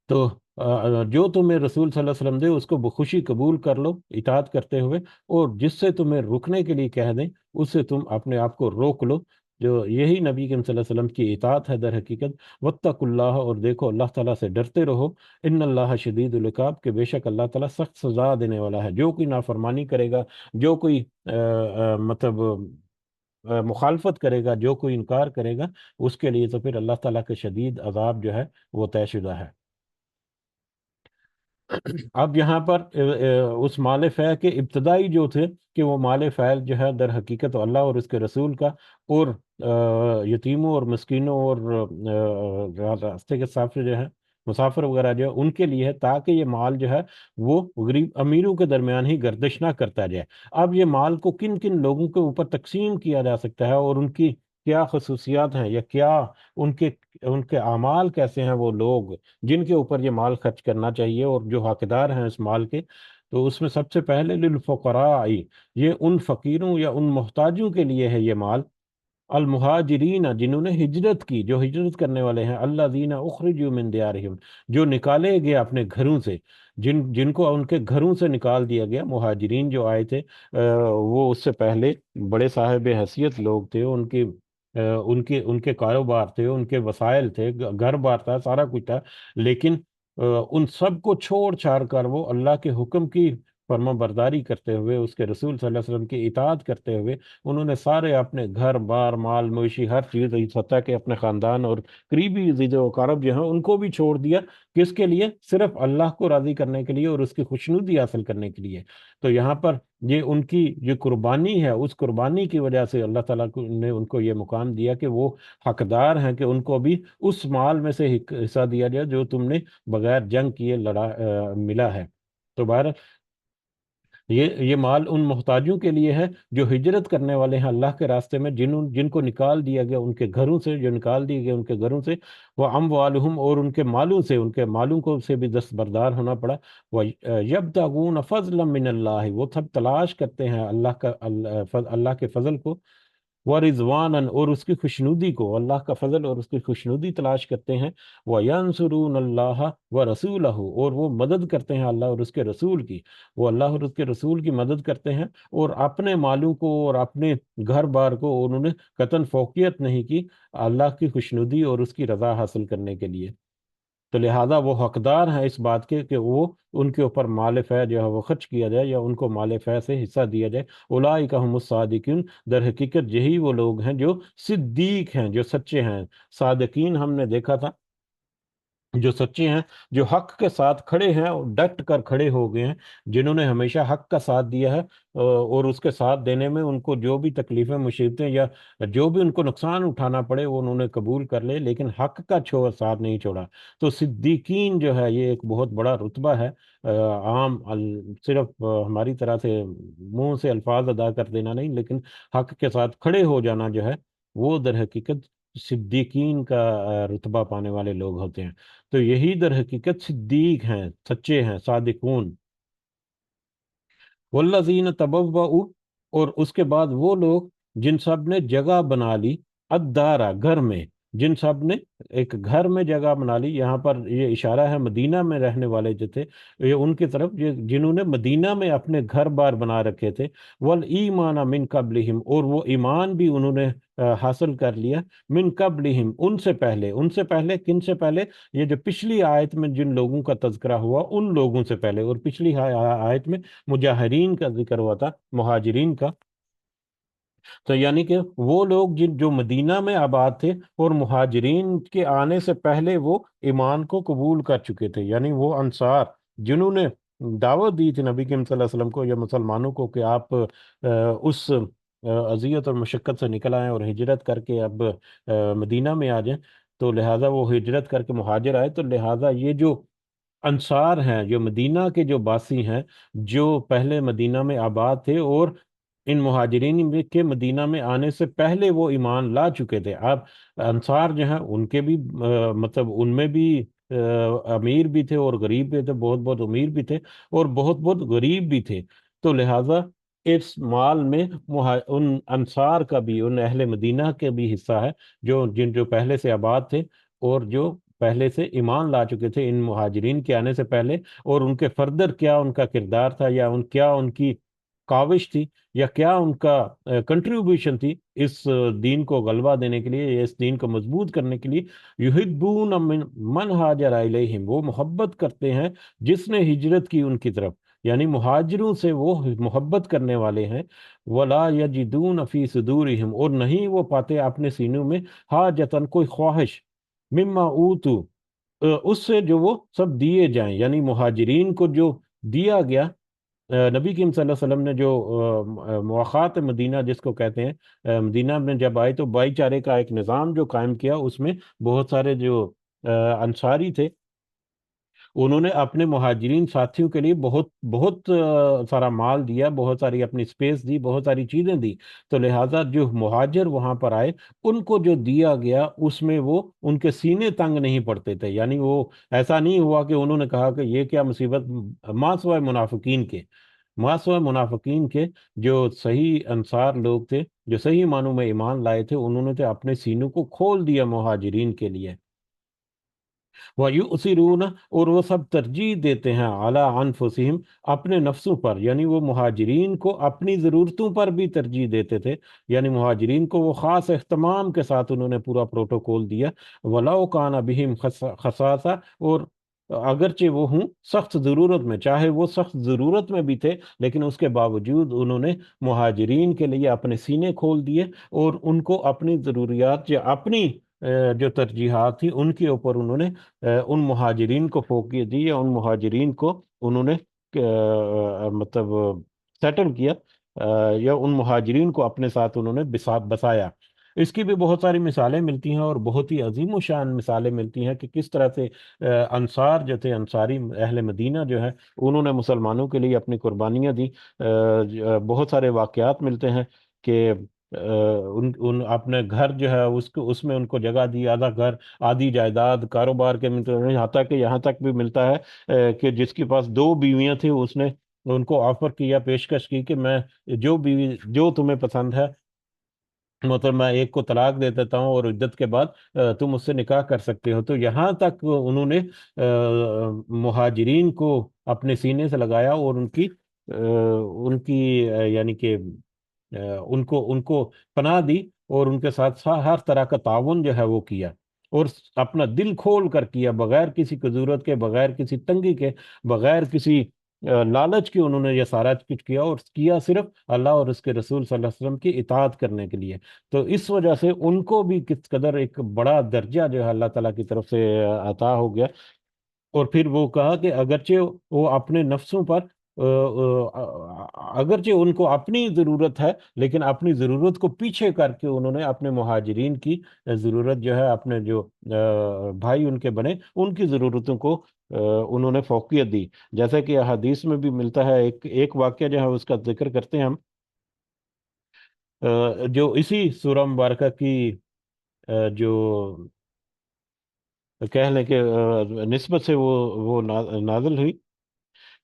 تو جو تمہیں رسول صلی اللہ علیہ وسلم دے اس کو بخوشی قبول کر لو اطاعت کرتے ہوئے، اور جس سے تمہیں رکنے کے لیے کہہ دیں اس سے تم اپنے آپ کو روک لو، جو یہی نبی کریم صلی اللہ علیہ وسلم کی اطاعت ہے در حقیقت۔ واتقوا اللہ، اور دیکھو اللہ تعالیٰ سے ڈرتے رہو، ان اللہ شدید العقاب، کہ بے شک اللہ تعالیٰ سخت سزا دینے والا ہے۔ جو کوئی نافرمانی کرے گا، جو کوئی مطلب مخالفت کرے گا، جو کوئی انکار کرے گا، اس کے لیے تو پھر اللہ تعالیٰ کے شدید عذاب جو ہے وہ طے شدہ ہے۔ اب یہاں پر اس مال فہ کے ابتدائی جو تھے کہ وہ مال فیل جو ہے در حقیقت اللہ اور اس کے رسول کا، اور یتیموں اور مسکینوں اور راستے کے مسافر جو ہے، مسافر وغیرہ جو ہے ان کے لیے ہے، تاکہ یہ مال جو ہے وہ غریب امیروں کے درمیان ہی گردش نہ کرتا جائے۔ اب یہ مال کو کن کن لوگوں کے اوپر تقسیم کیا جا سکتا ہے، اور ان کی کیا خصوصیات ہیں، یا کیا ان کے اعمال کیسے ہیں، وہ لوگ جن کے اوپر یہ مال خرچ کرنا چاہیے اور جو حقدار ہیں اس مال کے، تو اس میں سب سے پہلے للفقراء، یہ ان فقیروں یا ان محتاجوں کے لیے ہے یہ مال، المہاجرین جنہوں نے ہجرت کی، جو ہجرت کرنے والے ہیں، الذین اخرجوا من دیارہم جو نکالے گئے اپنے گھروں سے، جن کو ان کے گھروں سے نکال دیا گیا۔ مہاجرین جو آئے تھے وہ اس سے پہلے بڑے صاحب حیثیت لوگ تھے، ان کے کاروبار تھے، ان کے وسائل تھے، گھر بار تھا، سارا کچھ تھا، لیکن ان سب کو چھوڑ چھاڑ کر وہ اللہ کے حکم کی فرما برداری کرتے ہوئے، اس کے رسول صلی اللہ علیہ وسلم کی اطاعت کرتے ہوئے، انہوں نے سارے اپنے گھر بار مال مویشی ہر چیز، حتیٰ کہ اپنے خاندان اور قریبی عزیز و اقارب جو ہیں ان کو بھی چھوڑ دیا، کس کے لیے؟ صرف اللہ کو راضی کرنے کے لیے اور اس کی خوشنودی حاصل کرنے کے لیے۔ تو یہاں پر یہ ان کی جو قربانی ہے، اس قربانی کی وجہ سے اللہ تعالیٰ نے ان کو یہ مقام دیا کہ وہ حقدار ہیں کہ ان کو بھی اس مال میں سے حصہ دیا جائے جو تم نے بغیر جنگ کیے ملا ہے۔ تو بہرحال یہ مال ان محتاجوں کے لیے ہے جو ہجرت کرنے والے ہیں اللہ کے راستے میں، جن کو نکال دیا گیا ان کے گھروں سے، جو نکال دیے گئے ان کے گھروں سے، وہ اموالہم، اور ان کے مالوں سے، ان کے مالوں کو سے بھی دستبردار ہونا پڑا، وہ یبتغون فضلا من اللہ، وہ سب تلاش کرتے ہیں اللہ کے فضل کو، ورضوانً، اور اس کی خوشنودی کو، اللہ کا فضل اور اس کی خوشنودی تلاش کرتے ہیں، وینصرون اللہ ورسولہ، اور وہ مدد کرتے ہیں اللہ اور اس کے رسول کی، وہ اللہ اور اس کے رسول کی مدد کرتے ہیں، اور اپنے مالوں کو اور اپنے گھر بار کو انہوں نے قطن فوقیت نہیں کی اللہ کی خوشنودی اور اس کی رضا حاصل کرنے کے لیے۔ تو لہٰذا وہ حقدار ہیں اس بات کے کہ وہ ان کے اوپر مال فہ جو ہے وہ خرچ کیا جائے، یا ان کو مال فہ سے حصہ دیا جائے۔ اولئک هم الصادقون، در حقیقت یہی وہ لوگ ہیں جو صدیق ہیں، جو سچے ہیں۔ صادقین ہم نے دیکھا تھا، جو سچے ہیں، جو حق کے ساتھ کھڑے ہیں اور ڈٹ کر کھڑے ہو گئے ہیں، جنہوں نے ہمیشہ حق کا ساتھ دیا ہے، اور اس کے ساتھ دینے میں ان کو جو بھی تکلیفیں مصیبتیں یا جو بھی ان کو نقصان اٹھانا پڑے وہ انہوں نے قبول کر لے، لیکن حق کا ساتھ نہیں چھوڑا۔ تو صدیقین جو ہے یہ ایک بہت بڑا رتبہ ہے۔ عام صرف ہماری طرح سے منہ سے الفاظ ادا کر دینا نہیں، لیکن حق کے ساتھ کھڑے ہو جانا جو ہے وہ در حقیقت صدیقین کا رتبہ پانے والے لوگ ہوتے ہیں۔ تو یہی در حقیقت صدیق ہیں، سچے ہیں، صادقون۔ والذین تبوؤ، اور اس کے بعد وہ لوگ جن سب نے جگہ بنا لی، الدارا، گھر میں، جن سب نے ایک گھر میں جگہ بنا لی، یہاں پر یہ اشارہ ہے مدینہ میں رہنے والے جو تھے، یہ ان کی طرف جنہوں نے مدینہ میں اپنے گھر بار بنا رکھے تھے، والایمان من قبلہم، اور وہ ایمان بھی انہوں نے حاصل کر لیا، من قبلہم، ان سے پہلے کن سے پہلے؟ یہ جو پچھلی آیت میں جن لوگوں کا تذکرہ ہوا ان لوگوں سے پہلے، اور پچھلی آیت میں مجاہرین کا ذکر ہوا تھا، مہاجرین کا۔ تو یعنی کہ وہ لوگ جو مدینہ میں آباد تھے اور مہاجرین کے آنے سے پہلے وہ ایمان کو قبول کر چکے تھے، یعنی وہ انصار جنہوں نے دعوت دی تھی نبی کریم صلی اللہ علیہ وسلم کو یا مسلمانوں کو کہ آپ اس اذیت اور مشقت سے نکل آئیں اور ہجرت کر کے اب مدینہ میں آ جائیں، تو لہٰذا وہ ہجرت کر کے مہاجر آئے، تو لہٰذا یہ جو انصار ہیں، جو مدینہ کے جو باسی ہیں، جو پہلے مدینہ میں آباد تھے اور ان مہاجرین کے مدینہ میں آنے سے پہلے وہ ایمان لا چکے تھے، اب انصار جو ہیں ان کے بھی مطلب ان میں بھی امیر بھی تھے اور غریب بھی تھے، بہت بہت امیر بھی تھے اور بہت بہت غریب بھی تھے، تو لہٰذا اس مال میں ان انصار کا بھی، ان اہل مدینہ کے بھی حصہ ہے، جو پہلے سے آباد تھے اور جو پہلے سے ایمان لا چکے تھے ان مہاجرین کے آنے سے پہلے، اور ان کے فردر کیا ان کا کردار تھا، یا کیا ان کی کاوش تھی، یا کیا ان کا کنٹریبیوشن تھی اس دین کو غلبہ دینے کے لیے، یا اس دین کو مضبوط کرنے کے لیے۔ یحبون من ہاجر الیہم، وہ محبت کرتے ہیں جس نے ہجرت کی ان کی طرف، یعنی مہاجروں سے وہ محبت کرنے والے ہیں۔ ولا یجدون فی صدورہم، اور نہیں وہ پاتے اپنے سینوں میں حاجتن کوئی خواہش، مما اوتو اس سے جو وہ سب دیے جائیں، یعنی مہاجرین کو جو دیا گیا، نبی کریم صلی اللہ علیہ وسلم نے جو مواخات مدینہ جس کو کہتے ہیں، مدینہ میں جب آئے تو بھائی چارے کا ایک نظام جو قائم کیا، اس میں بہت سارے جو انصاری تھے انہوں نے اپنے مہاجرین ساتھیوں کے لیے بہت بہت سارا مال دیا، بہت ساری اپنی سپیس دی، بہت ساری چیزیں دی، تو لہٰذا جو مہاجر وہاں پر آئے ان کو جو دیا گیا اس میں وہ ان کے سینے تنگ نہیں پڑتے تھے، یعنی وہ ایسا نہیں ہوا کہ انہوں نے کہا کہ یہ کیا مصیبت، ماں سوائے منافقین کے، ماں سوائے منافقین کے جو صحیح انصار لوگ تھے، جو صحیح معنوں میں ایمان لائے تھے، انہوں نے تو اپنے سینوں کو کھول دیا مہاجرین کے لیے۔ وَيُؤْثِرُونَ، اور وہ سب ترجیح دیتے ہیں، عَلَىٰ أَنفُسِهِمْ، اپنے نفسوں پر، یعنی وہ مہاجرین کو اپنی ضرورتوں پر بھی ترجیح دیتے تھے، یعنی مہاجرین کو وہ خاص اہتمام کے ساتھ انہوں نے پورا پروٹوکول دیا۔ وَلَوْ كَانَ بِهِمْ خَصَاصَةٌ، اور اگرچہ وہ ہوں سخت ضرورت میں، چاہے وہ سخت ضرورت میں بھی تھے، لیکن اس کے باوجود انہوں نے مہاجرین کے لیے اپنے سینے کھول دیے اور ان کو اپنی ضروریات یا اپنی جو ترجیحات تھی ان کے اوپر انہوں نے ان مہاجرین کو فوقیت دی، یا ان مہاجرین کو انہوں نے مطلب سیٹل کیا، یا ان مہاجرین کو اپنے ساتھ انہوں نے بسایا۔ اس کی بھی بہت ساری مثالیں ملتی ہیں اور بہت ہی عظیم و شان مثالیں ملتی ہیں کہ کس طرح سے انصار جو تھے، انصاری اہل مدینہ جو ہیں، انہوں نے مسلمانوں کے لیے اپنی قربانیاں دی۔ بہت سارے واقعات ملتے ہیں کہ ان اپنے گھر جو ہے اس میں ان کو جگہ دی، آدھا گھر، آدھی جائیداد، کاروبار کے ملتے، یہاں تک بھی ملتا ہے کہ جس کے پاس دو بیویاں تھیں اس نے ان کو آفر کیا، پیشکش کی کہ میں جو بیوی جو تمہیں پسند ہے، مطلب میں ایک کو طلاق دے دیتا ہوں اور عدت کے بعد تم اس سے نکاح کر سکتے ہو، تو یہاں تک انہوں نے مہاجرین کو اپنے سینے سے لگایا اور ان کی یعنی کہ ان کو پناہ دی، اور ان کے ساتھ ہر طرح کا تعاون جو ہے وہ کیا، اور اپنا دل کھول کر کیا، بغیر کسی ضرورت کے، بغیر کسی تنگی کے، بغیر کسی لالچ کے، انہوں نے یہ سارا کچھ کیا، اور کیا صرف اللہ اور اس کے رسول صلی اللہ علیہ وسلم کی اطاعت کرنے کے لیے۔ تو اس وجہ سے ان کو بھی کس قدر ایک بڑا درجہ جو ہے اللہ تعالیٰ کی طرف سے عطا ہو گیا۔ اور پھر وہ کہا کہ اگرچہ وہ اپنے نفسوں پر اگرچہ ان کو اپنی ضرورت ہے، لیکن اپنی ضرورت کو پیچھے کر کے انہوں نے اپنے مہاجرین کی ضرورت جو ہے، اپنے جو بھائی ان کے بنے، ان کی ضرورتوں کو انہوں نے فوقیت دی، جیسا کہ حدیث میں بھی ملتا ہے۔ ایک واقعہ جو ہے اس کا ذکر کرتے ہیں ہم، جو اسی سورہ مبارکہ کی جو کہہ لیں کہ نسبت سے وہ نازل ہوئی،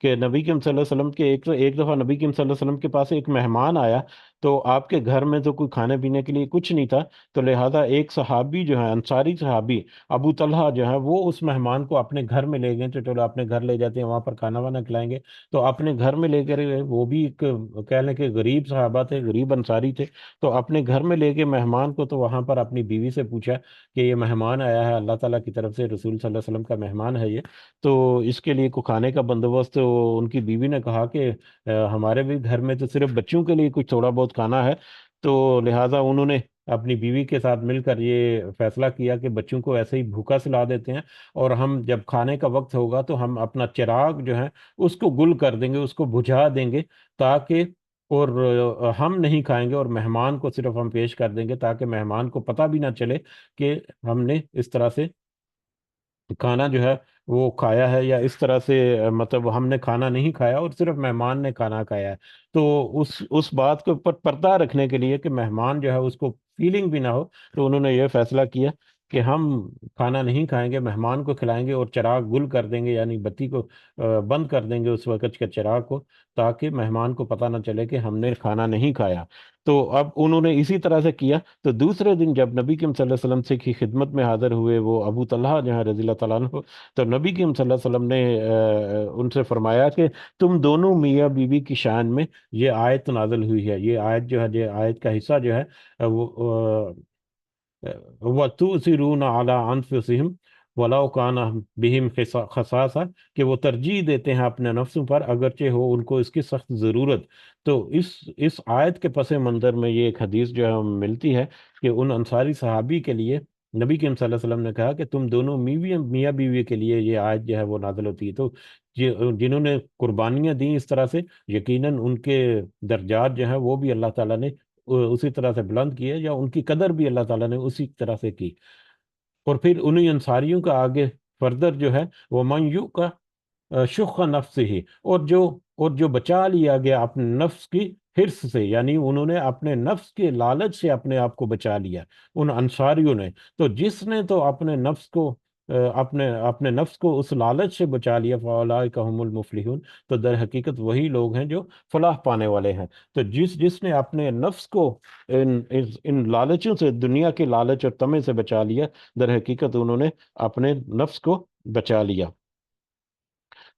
کہ نبی کریم صلی اللہ علیہ وسلم کے ایک دفعہ نبی کریم صلی اللہ علیہ وسلم کے پاس ایک مہمان آیا، تو آپ کے گھر میں تو کوئی کھانے پینے کے لیے کچھ نہیں تھا، تو لہٰذا ایک صحابی جو ہے، انصاری صحابی ابو طلحہ جو ہے، وہ اس مہمان کو اپنے گھر میں لے گئے، تو چلو اپنے گھر لے جاتے ہیں، وہاں پر کھانا وانا کھلائیں گے، تو اپنے گھر میں لے کر وہ بھی ایک کہہ لیں کہ غریب صحابہ تھے، غریب انصاری تھے، تو اپنے گھر میں لے کے مہمان کو، تو وہاں پر اپنی بیوی سے پوچھا کہ یہ مہمان آیا ہے اللہ تعالیٰ کی طرف سے، رسول صلی اللہ علیہ وسلم کا مہمان ہے یہ، تو اس کے لیے کوئی کھانے کا بندوبست، ان کی بیوی نے کہا کہ ہمارے بھی گھر میں تو صرف بچوں کے لیے کچھ تھوڑا بہت کھانا ہے، تو لہٰذا انہوں نے اپنی بیوی کے ساتھ مل کر یہ فیصلہ کیا کہ بچوں کو ایسے ہی بھوکا سلا دیتے ہیں، اور ہم جب کھانے کا وقت ہوگا تو ہم اپنا چراغ جو ہے اس کو گل کر دیں گے، اس کو بجھا دیں گے، تاکہ اور ہم نہیں کھائیں گے، اور مہمان کو صرف ہم پیش کر دیں گے تاکہ مہمان کو پتہ بھی نہ چلے کہ ہم نے اس طرح سے کھانا جو ہے وہ کھایا ہے، یا اس طرح سے مطلب ہم نے کھانا نہیں کھایا اور صرف مہمان نے کھانا کھایا ہے۔ تو اس بات کے اوپر پردہ رکھنے کے لیے کہ مہمان جو ہے اس کو فیلنگ بھی نہ ہو، تو انہوں نے یہ فیصلہ کیا کہ ہم کھانا نہیں کھائیں گے، مہمان کو کھلائیں گے اور چراغ گل کر دیں گے، یعنی بتی کو بند کر دیں گے اس وقت کے چراغ کو، تاکہ مہمان کو پتہ نہ چلے کہ ہم نے کھانا نہیں کھایا۔ تو اب انہوں نے اسی طرح سے کیا۔ تو دوسرے دن جب نبی کریم صلی اللہ علیہ وسلم سے کی خدمت میں حاضر ہوئے وہ ابو طلحہ جو ہے رضی اللہ تعالیٰ عنہ، تو نبی کریم صلی اللہ علیہ وسلم نے ان سے فرمایا کہ تم دونوں میاں بیوی کی شان میں یہ آیت نازل ہوئی ہے، یہ آیت جو ہے، یہ آیت کا حصہ جو ہے وہ وَتُؤْثِرُونَ عَلَىٰ أَنفُسِهِمْ وَلَوْ كَانَ بِهِمْ خَصَاصَةٌ، کہ وہ ترجیح دیتے ہیں اپنے نفسوں پر اگرچہ ہو ان کو اس کی سخت ضرورت۔ تو اس آیت کے پس منظر میں یہ ایک حدیث جو ہے ملتی ہے کہ ان انصاری صحابی کے لیے نبی کریم صلی اللہ علیہ وسلم نے کہا کہ تم دونوں میاں بیوی کے لیے یہ آیت جو ہے وہ نازل ہوتی ہے۔ تو جنہوں نے قربانیاں دیں اس طرح سے، یقیناً ان کے درجات جو ہیں وہ بھی اللہ تعالیٰ نے اسی طرح سے بلند کیے، یا ان کی قدر بھی اللہ تعالیٰ نے اسی طرح سے کی۔ اور پھر انہی انصاریوں کا آگے فردر جو ہے وہ من یو کا شخ نفس ہی، اور جو بچا لیا گیا اپنے نفس کی حرص سے، یعنی انہوں نے اپنے نفس کے لالچ سے اپنے آپ کو بچا لیا ان انصاریوں نے۔ تو جس نے تو اپنے نفس کو اپنے نفس کو اس لالچ سے بچا لیا، فاولئک هم المفلحون، تو در حقیقت وہی لوگ ہیں جو فلاح پانے والے ہیں۔ تو جس نے اپنے نفس کو ان لالچوں سے، دنیا کے لالچ اور طمع سے بچا لیا، در حقیقت انہوں نے اپنے نفس کو بچا لیا۔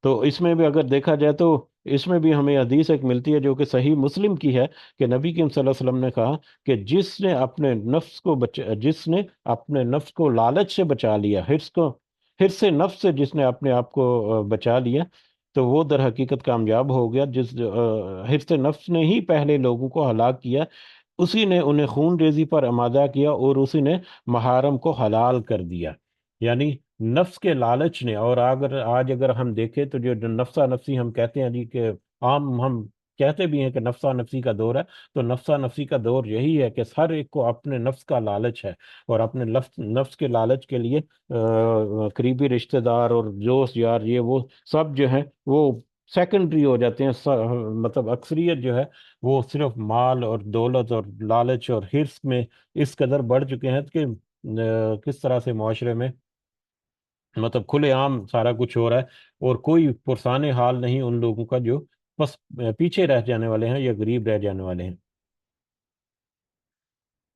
تو اس میں بھی اگر دیکھا جائے تو اس میں بھی ہمیں حدیث ایک ملتی ہے جو کہ صحیح مسلم کی ہے، کہ نبی کریم صلی اللہ علیہ وسلم نے کہا کہ جس نے اپنے نفس کو لالچ سے بچا لیا، حرص نفس سے جس نے اپنے آپ کو بچا لیا، تو وہ در حقیقت کامیاب ہو گیا۔ حرص نفس نے ہی پہلے لوگوں کو ہلاک کیا، اسی نے انہیں خون ریزی پر آمادہ کیا، اور اسی نے محارم کو حلال کر دیا، یعنی نفس کے لالچ نے۔ اور آج اگر ہم دیکھیں تو جو نفسا نفسی ہم کہتے ہیں جی، کہ عام ہم کہتے بھی ہیں کہ نفسا نفسی کا دور ہے، تو نفسا نفسی کا دور یہی ہے کہ ہر ایک کو اپنے نفس کا لالچ ہے، اور اپنے نفس کے لالچ کے لیے قریبی رشتہ دار اور دوست یار یہ وہ سب جو ہیں وہ سیکنڈری ہو جاتے ہیں، مطلب اکثریت جو ہے وہ صرف مال اور دولت اور لالچ اور حرص میں اس قدر بڑھ چکے ہیں کہ کس طرح سے معاشرے میں مطلب کھلے عام سارا کچھ ہو رہا ہے، اور کوئی پرسان حال نہیں ان لوگوں کا جو بس پیچھے رہ جانے والے ہیں یا غریب رہ جانے والے ہیں۔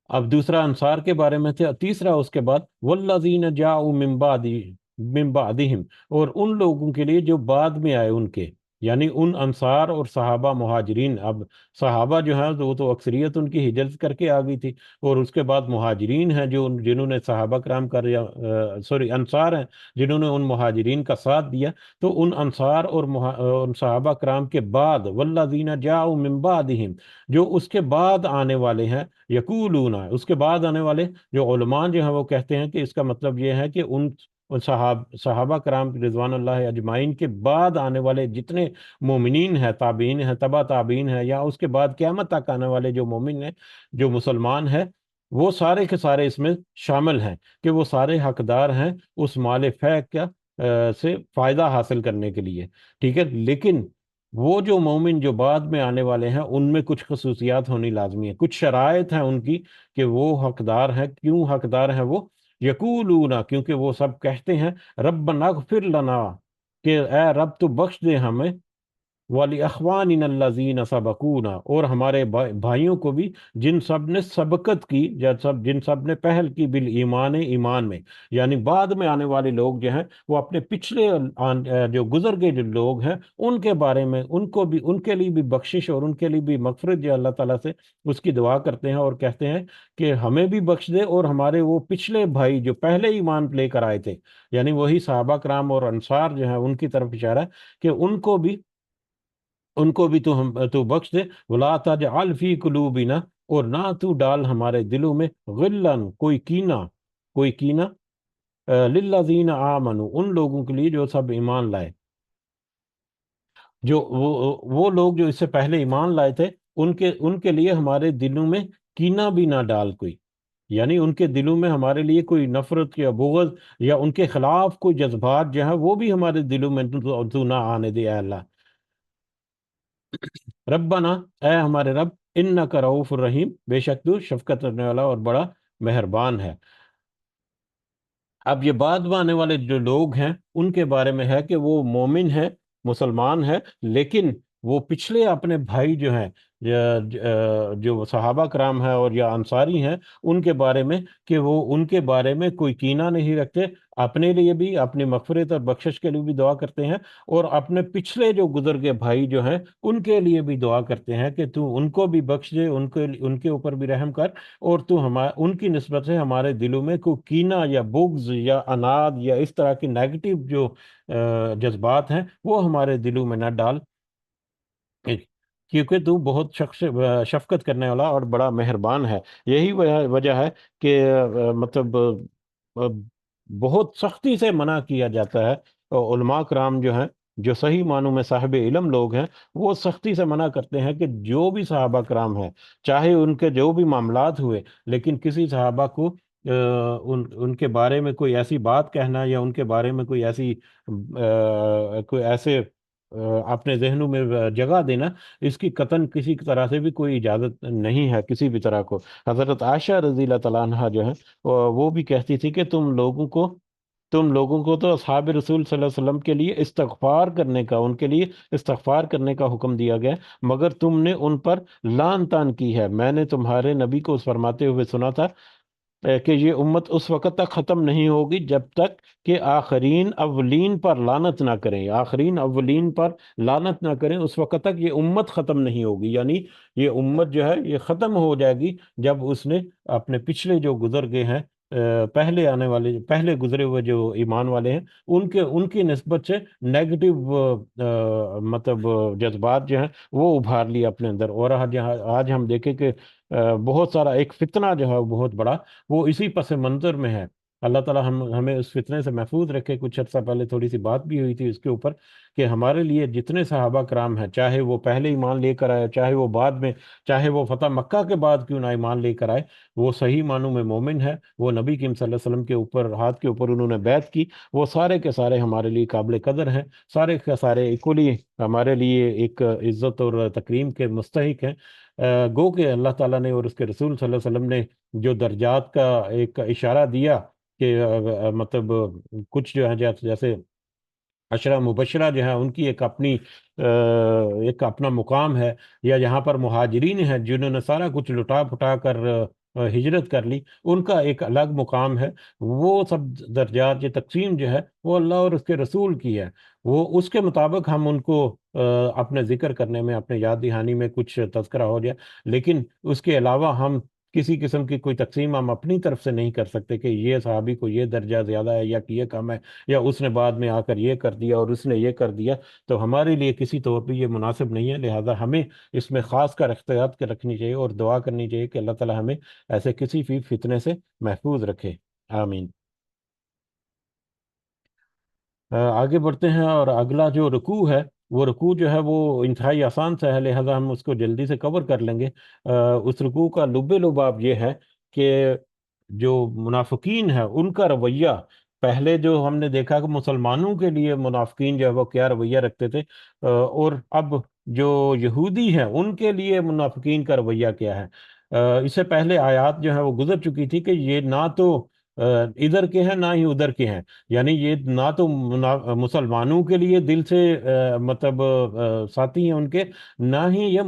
اب دوسرا انصار کے بارے میں تھے، تیسرا اس کے بعد والذین جاؤ من بعدہم، اور ان لوگوں کے لیے جو بعد میں آئے ان کے، یعنی ان انصار اور صحابہ مہاجرین۔ اب صحابہ جو ہیں وہ تو اکثریت ان کی ہجرت کر کے آ گئی تھی، اور اس کے بعد مہاجرین ہیں جنہوں نے صحابہ کرام کا انصار ہیں جنہوں نے ان مہاجرین کا ساتھ دیا۔ تو ان انصار اور ان صحابہ کرام کے بعد والذین جاؤ من بعدہم، جو اس کے بعد آنے والے ہیں، یقولون، اس کے بعد آنے والے جو علماء جو ہیں وہ کہتے ہیں کہ اس کا مطلب یہ ہے کہ ان صحابہ کرام رضوان اللہ اجمعین کے بعد آنے والے جتنے مومنین ہیں، تابعین ہیں، تبع تابعین ہیں، یا اس کے بعد قیامت تک آنے والے جو مومن ہیں، جو مسلمان ہیں، وہ سارے کے سارے اس میں شامل ہیں، کہ وہ سارے حقدار ہیں اس مال فے کا سے فائدہ حاصل کرنے کے لیے۔ ٹھیک ہے، لیکن وہ جو مومن جو بعد میں آنے والے ہیں ان میں کچھ خصوصیات ہونی لازمی ہے، کچھ شرائط ہیں ان کی کہ وہ حقدار ہیں۔ کیوں حقدار ہیں وہ؟ یقولون، کیونکہ وہ سب کہتے ہیں ربنا اغفر لنا، کہ اے رب تو بخش دے ہمیں، وَلِأَخْوَانِنَا الَّذِينَ سَبَقُونَا، اور ہمارے بھائیوں کو بھی جن سب نے سبقت کی، جن سب نے پہل کی بالایمان، ایمان میں، یعنی بعد میں آنے والے لوگ جو ہیں وہ اپنے پچھلے جو گزر گئے جو لوگ ہیں ان کے بارے میں ان کو بھی، ان کے لیے بھی بخشش اور ان کے لیے بھی مغفرت جو اللہ تعالیٰ سے اس کی دعا کرتے ہیں، اور کہتے ہیں کہ ہمیں بھی بخش دے، اور ہمارے وہ پچھلے بھائی جو پہلے ایمان لے کر آئے تھے، یعنی وہی صحابہ کرام اور انصار جو ہیں ان کی طرف اشارہ ہے کہ ان کو بھی تو بخش دے۔ ولا تجعل فی قلوبنا اور نہ تو ڈال ہمارے دلوں میں غلن کوئی کینہ للذین آمنو ان لوگوں کے لیے جو سب ایمان لائے، جو وہ لوگ جو اس سے پہلے ایمان لائے تھے، ان کے لیے ہمارے دلوں میں کینہ بھی نہ ڈال کوئی، یعنی ان کے دلوں میں ہمارے لیے کوئی نفرت یا بغض یا ان کے خلاف کوئی جذبات جو ہیں وہ بھی ہمارے دلوں میں تو نہ آنے دے اے اللہ۔ ربنا، اے ہمارے رب، انک رؤوف الرحیم، بے شک تو شفقت کرنے والا اور بڑا مہربان ہے۔ اب یہ بعد میں آنے والے جو لوگ ہیں ان کے بارے میں ہے کہ وہ مومن ہیں، مسلمان ہیں، لیکن وہ پچھلے اپنے بھائی جو ہیں، جو صحابہ کرام ہیں اور یا انصاری ہیں، ان کے بارے میں کہ وہ ان کے بارے میں کوئی کینہ نہیں رکھتے، اپنے لیے بھی، اپنی مغفرت اور بخشش کے لیے بھی دعا کرتے ہیں، اور اپنے پچھلے جو گزر گئے بھائی جو ہیں ان کے لیے بھی دعا کرتے ہیں کہ تو ان کو بھی بخش دے، ان کے اوپر بھی رحم کر، اور تو ان کی نسبت سے ہمارے دلوں میں کوئی کینہ یا بغض یا اناد یا اس طرح کی نیگیٹو جو جذبات ہیں وہ ہمارے دلوں میں نہ ڈال، کیونکہ تو بہت شفقت کرنے والا اور بڑا مہربان ہے۔ یہی وجہ ہے کہ مطلب بہت سختی سے منع کیا جاتا ہے، علماء کرام جو ہیں، جو صحیح معنوں میں صاحب علم لوگ ہیں، وہ سختی سے منع کرتے ہیں کہ جو بھی صحابہ کرام ہیں، چاہے ان کے جو بھی معاملات ہوئے، لیکن کسی صحابہ کو ان کے بارے میں کوئی ایسی بات کہنا یا ان کے بارے میں کوئی ایسے اپنے ذہنوں میں جگہ دینا، اس کی قطعاً کسی طرح سے بھی کوئی اجازت نہیں ہے کسی بھی طرح کو۔ حضرت عائشہ رضی اللہ تعالیٰ عنہا جو ہے وہ بھی کہتی تھی کہ تم لوگوں کو تو اصحاب رسول صلی اللہ علیہ وسلم کے لیے استغفار کرنے کا، ان کے لیے استغفار کرنے کا حکم دیا گیا، مگر تم نے ان پر لعن طعن کی ہے۔ میں نے تمہارے نبی کو فرماتے ہوئے سنا تھا کہ یہ امت اس وقت تک ختم نہیں ہوگی جب تک کہ آخرین اولین پر لعنت نہ کریں، آخرین اولین پر لعنت نہ کریں، اس وقت تک یہ امت ختم نہیں ہوگی، یعنی یہ امت جو ہے یہ ختم ہو جائے گی جب اس نے اپنے پچھلے جو گزر گئے ہیں، پہلے آنے والے، پہلے گزرے ہوئے جو ایمان والے ہیں، ان کی نسبت سے نیگیٹو مطلب جذبات جو ہیں وہ ابھار لیے اپنے اندر۔ اور آج ہم دیکھیں کہ بہت سارا ایک فتنہ جو ہے وہ بہت بڑا، وہ اسی پس منظر میں ہے۔ اللہ تعالیٰ ہمیں اس فتنے سے محفوظ رکھے۔ کچھ عرصہ پہلے تھوڑی سی بات بھی ہوئی تھی اس کے اوپر کہ ہمارے لیے جتنے صحابہ کرام ہیں، چاہے وہ پہلے ایمان لے کر آئے، چاہے وہ بعد میں، چاہے وہ فتح مکہ کے بعد کیوں نہ ایمان لے کر آئے، وہ صحیح معنوں میں مومن ہے، وہ نبی کریم صلی اللہ علیہ وسلم کے اوپر، ہاتھ کے اوپر انہوں نے بیعت کی، وہ سارے کے سارے ہمارے لیے قابل قدر ہیں، سارے کے سارے ایکولی ہمارے لیے ایک عزت اور تکریم کے مستحق ہیں۔ گو کہ اللہ تعالیٰ نے اور اس کے رسول صلی اللہ علیہ وسلم نے جو درجات کا ایک اشارہ دیا کہ مطلب کچھ جو ہے جیسے عشرہ مبشرہ جو ہیں ان کی ایک اپنا مقام ہے، یا یہاں پر مہاجرین ہیں جنہوں نے سارا کچھ لٹا پٹا کر ہجرت کر لی، ان کا ایک الگ مقام ہے۔ وہ سب درجات یہ تقسیم جو ہے وہ اللہ اور اس کے رسول کی ہے، وہ اس کے مطابق ہم ان کو اپنے ذکر کرنے میں، اپنے یاد دہانی میں کچھ تذکرہ ہو جائے، لیکن اس کے علاوہ ہم کسی قسم کی کوئی تقسیم ہم اپنی طرف سے نہیں کر سکتے کہ یہ صحابی کو یہ درجہ زیادہ ہے یا کہ یہ کم ہے، یا اس نے بعد میں آ کر یہ کر دیا اور اس نے یہ کر دیا، تو ہمارے لیے کسی طور پہ یہ مناسب نہیں ہے۔ لہذا ہمیں اس میں خاص کر احتیاط رکھنی چاہیے اور دعا کرنی چاہیے کہ اللہ تعالی ہمیں ایسے کسی بھی فتنے سے محفوظ رکھے، آمین۔ آگے بڑھتے ہیں، اور اگلا جو رکوع ہے، وہ رکوع جو ہے وہ انتہائی آسان سا ہے، لہذا ہم اس کو جلدی سے کور کر لیں گے۔ اس رکوع کا لب لباب یہ ہے کہ جو منافقین ہیں ان کا رویہ، پہلے جو ہم نے دیکھا کہ مسلمانوں کے لیے منافقین جو ہے وہ کیا رویہ رکھتے تھے، اور اب جو یہودی ہیں ان کے لیے منافقین کا رویہ کیا ہے۔ اس سے پہلے آیات جو ہے وہ گزر چکی تھی کہ یہ نہ تو ادھر کے ہیں نہ ہی ادھر کے ہیں، یعنی یہ نہ تو مسلمانوں کے لیے دل سے مطلب ساتھی ہیں ان کے، نہ ہی یہ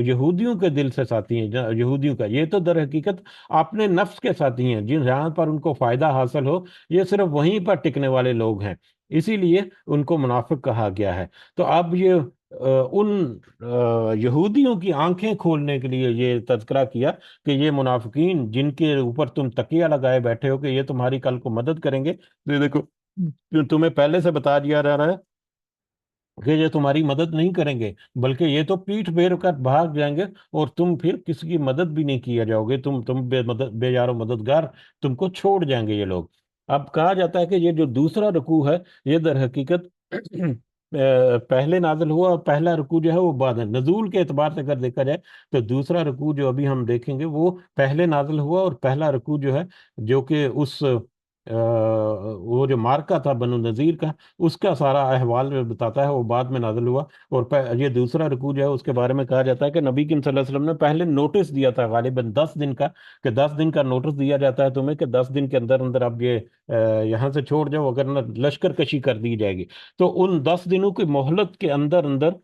یہودیوں کے دل سے ساتھی ہیں، یہودیوں کا یہ تو در حقیقت اپنے نفس کے ساتھی ہیں، جہاں پر ان کو فائدہ حاصل ہو، یہ صرف وہیں پر ٹکنے والے لوگ ہیں، اسی لیے ان کو منافق کہا گیا ہے۔ تو اب یہ ان یہودیوں کی آنکھیں کھولنے کے لیے یہ تذکرہ کیا کہ یہ منافقین جن کے اوپر تم تکیہ لگائے بیٹھے ہو کہ یہ تمہاری کل کو مدد کریں گے، تو یہ دیکھو تمہیں پہلے سے بتا دیا جا رہا ہے کہ یہ تمہاری مدد نہیں کریں گے، بلکہ یہ تو پیٹھ پھیر کر بھاگ جائیں گے، اور تم پھر کسی کی مدد بھی نہیں کیا جاؤ گے، تم بے یار و مددگار تم کو چھوڑ جائیں گے یہ لوگ۔ اب کہا جاتا ہے کہ یہ جو دوسرا رکوع ہے، یہ در حقیقت پہلے نازل ہوا، اور پہلا رکوع جو ہے وہ بعد ہے۔ نزول کے اعتبار سے اگر دیکھا جائے تو دوسرا رکوع جو ابھی ہم دیکھیں گے وہ پہلے نازل ہوا، اور پہلا رکوع جو ہے، جو کہ اس وہ جو مارکا تھا بنو نذیر کا، اس کا سارا احوال میں بتاتا ہے، وہ بعد میں نازل ہوا۔ اور یہ دوسرا رکوع جو ہے اس کے بارے میں کہا جاتا ہے کہ نبی کریم صلی اللہ علیہ وسلم نے پہلے نوٹس دیا تھا، غالباً 10 دن کا، کہ 10 دن کا نوٹس دیا جاتا ہے تمہیں، کہ 10 دن کے اندر اندر اب یہ یہاں سے چھوڑ جاؤ، اگر نہ لشکر کشی کر دی جائے گی۔ تو ان 10 دنوں کی مہلت کے اندر اندر